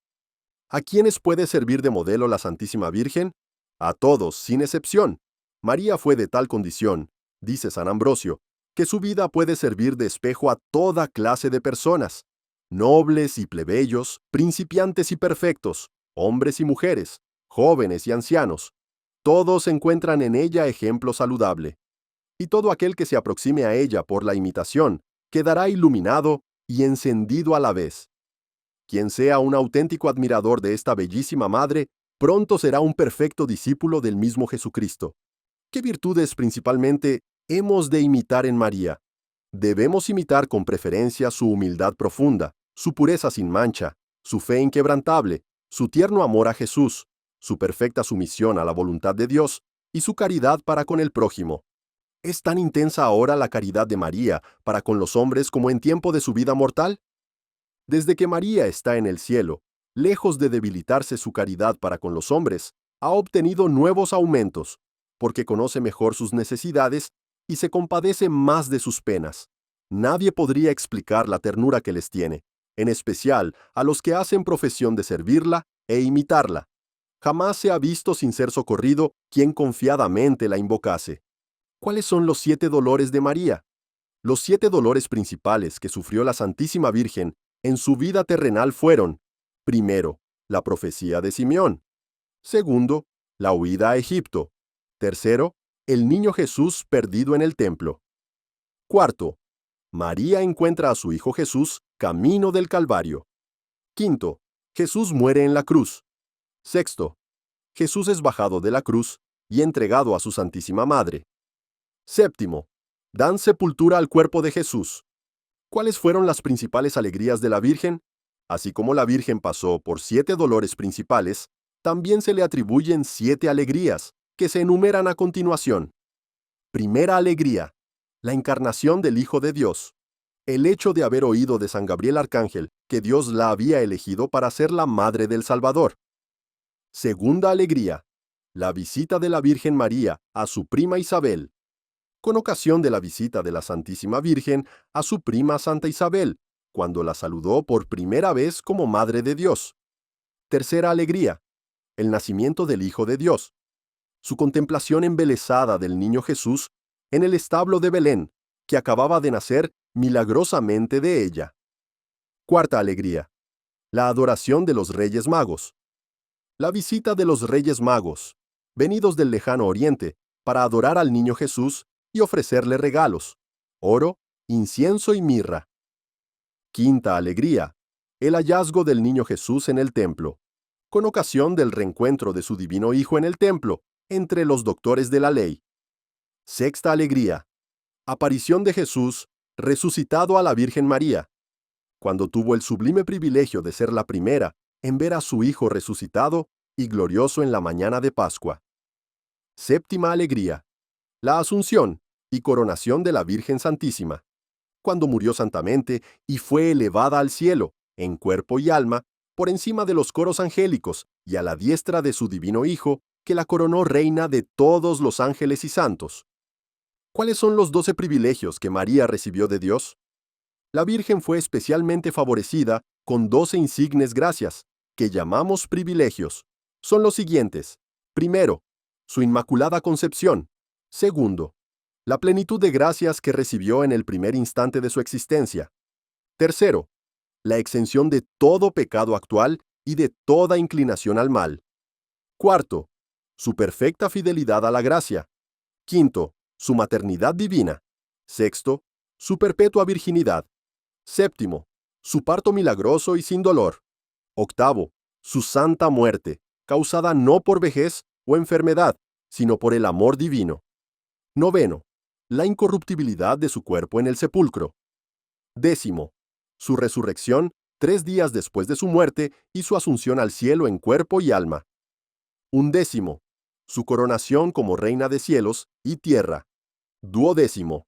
¿A quiénes puede servir de modelo la Santísima Virgen? A todos, sin excepción. María fue de tal condición, dice San Ambrosio, que su vida puede servir de espejo a toda clase de personas, nobles y plebeyos, principiantes y perfectos, hombres y mujeres, jóvenes y ancianos. Todos encuentran en ella ejemplo saludable. Y todo aquel que se aproxime a ella por la imitación quedará iluminado y encendido a la vez. Quien sea un auténtico admirador de esta bellísima madre, pronto será un perfecto discípulo del mismo Jesucristo. ¿Qué virtudes principalmente hemos de imitar en María? Debemos imitar con preferencia su humildad profunda, su pureza sin mancha, su fe inquebrantable, su tierno amor a Jesús, su perfecta sumisión a la voluntad de Dios y su caridad para con el prójimo. ¿Es tan intensa ahora la caridad de María para con los hombres como en tiempo de su vida mortal? Desde que María está en el cielo, lejos de debilitarse su caridad para con los hombres, ha obtenido nuevos aumentos, porque conoce mejor sus necesidades y se compadece más de sus penas. Nadie podría explicar la ternura que les tiene, en especial a los que hacen profesión de servirla e imitarla. Jamás se ha visto sin ser socorrido quien confiadamente la invocase. ¿Cuáles son los 7 dolores de María? Los 7 dolores principales que sufrió la Santísima Virgen en su vida terrenal fueron: primero, la profecía de Simeón; segundo, la huida a Egipto; tercero, el niño Jesús perdido en el templo; cuarto, María encuentra a su hijo Jesús camino del Calvario; quinto, Jesús muere en la cruz; sexto, Jesús es bajado de la cruz y entregado a su Santísima Madre; séptimo, dan sepultura al cuerpo de Jesús. ¿Cuáles fueron las principales alegrías de la Virgen? Así como la Virgen pasó por 7 dolores principales, también se le atribuyen 7 alegrías, que se enumeran a continuación. Primera alegría: la encarnación del Hijo de Dios. El hecho de haber oído de San Gabriel Arcángel que Dios la había elegido para ser la madre del Salvador. Segunda alegría: la visita de la Virgen María a su prima Isabel, con ocasión de la visita de la Santísima Virgen a su prima Santa Isabel, cuando la saludó por primera vez como Madre de Dios. Tercera alegría: el nacimiento del Hijo de Dios. Su contemplación embelesada del niño Jesús en el establo de Belén, que acababa de nacer milagrosamente de ella. Cuarta alegría: la adoración de los Reyes Magos. La visita de los Reyes Magos, venidos del lejano Oriente, para adorar al niño Jesús y ofrecerle regalos: oro, incienso y mirra. Quinta alegría: el hallazgo del niño Jesús en el templo, con ocasión del reencuentro de su divino Hijo en el templo, entre los doctores de la ley. Sexta alegría: aparición de Jesús resucitado a la Virgen María, cuando tuvo el sublime privilegio de ser la primera en ver a su Hijo resucitado y glorioso en la mañana de Pascua. Séptima alegría: la Asunción y coronación de la Virgen Santísima, cuando murió santamente y fue elevada al cielo, en cuerpo y alma, por encima de los coros angélicos y a la diestra de su divino Hijo, que la coronó reina de todos los ángeles y santos. ¿Cuáles son los 12 privilegios que María recibió de Dios? La Virgen fue especialmente favorecida con 12 insignes gracias, que llamamos privilegios. Son los siguientes: primero, su Inmaculada Concepción; segundo, la plenitud de gracias que recibió en el primer instante de su existencia; tercero, la exención de todo pecado actual y de toda inclinación al mal; cuarto, su perfecta fidelidad a la gracia; quinto, su maternidad divina; sexto, su perpetua virginidad; séptimo, su parto milagroso y sin dolor; octavo, su santa muerte, causada no por vejez o enfermedad, sino por el amor divino; noveno, la incorruptibilidad de su cuerpo en el sepulcro; décimo, su resurrección 3 días después de su muerte y su asunción al cielo en cuerpo y alma; undécimo, su coronación como reina de cielos y tierra; duodécimo,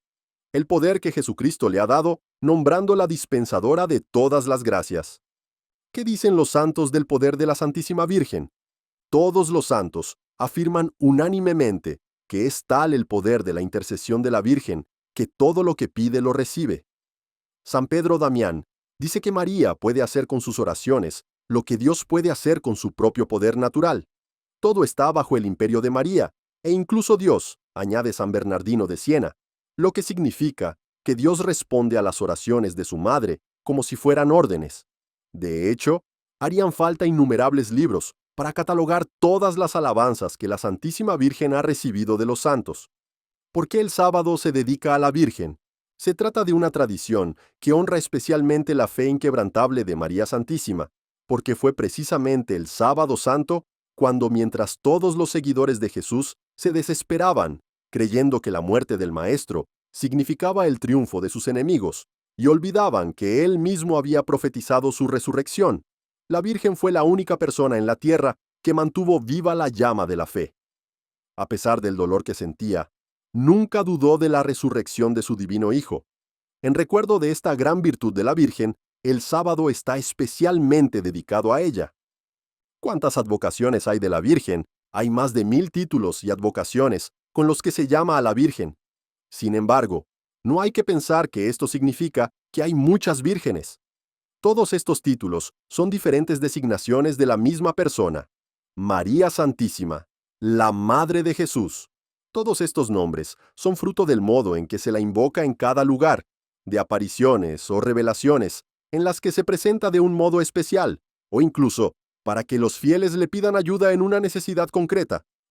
el poder que Jesucristo le ha dado, nombrándola dispensadora de todas las gracias. ¿Qué dicen los santos del poder de la Santísima Virgen? Todos los santos afirman unánimemente que es tal el poder de la intercesión de la Virgen, que todo lo que pide lo recibe. San Pedro Damián dice que María puede hacer con sus oraciones lo que Dios puede hacer con su propio poder natural. Todo está bajo el imperio de María, e incluso Dios, añade San Bernardino de Siena, lo que significa que Dios responde a las oraciones de su madre como si fueran órdenes. De hecho, harían falta innumerables libros para catalogar todas las alabanzas que la Santísima Virgen ha recibido de los santos. ¿Por qué el sábado se dedica a la Virgen? Se trata de una tradición que honra especialmente la fe inquebrantable de María Santísima, porque fue precisamente el Sábado Santo cuando, mientras todos los seguidores de Jesús se desesperaban, creyendo que la muerte del Maestro significaba el triunfo de sus enemigos, y olvidaban que Él mismo había profetizado su resurrección, la Virgen fue la única persona en la tierra que mantuvo viva la llama de la fe. A pesar del dolor que sentía, nunca dudó de la resurrección de su divino Hijo. En recuerdo de esta gran virtud de la Virgen, el sábado está especialmente dedicado a ella. ¿Cuántas advocaciones hay de la Virgen? Hay más de 1000 títulos y advocaciones con los que se llama a la Virgen. Sin embargo, no hay que pensar que esto significa que hay muchas vírgenes. Todos estos títulos son diferentes designaciones de la misma persona. María Santísima, la Madre de Jesús. Todos estos nombres son fruto del modo en que se la invoca en cada lugar, de apariciones o revelaciones, en las que se presenta de un modo especial, o incluso para que los fieles le pidan ayuda en una necesidad concreta.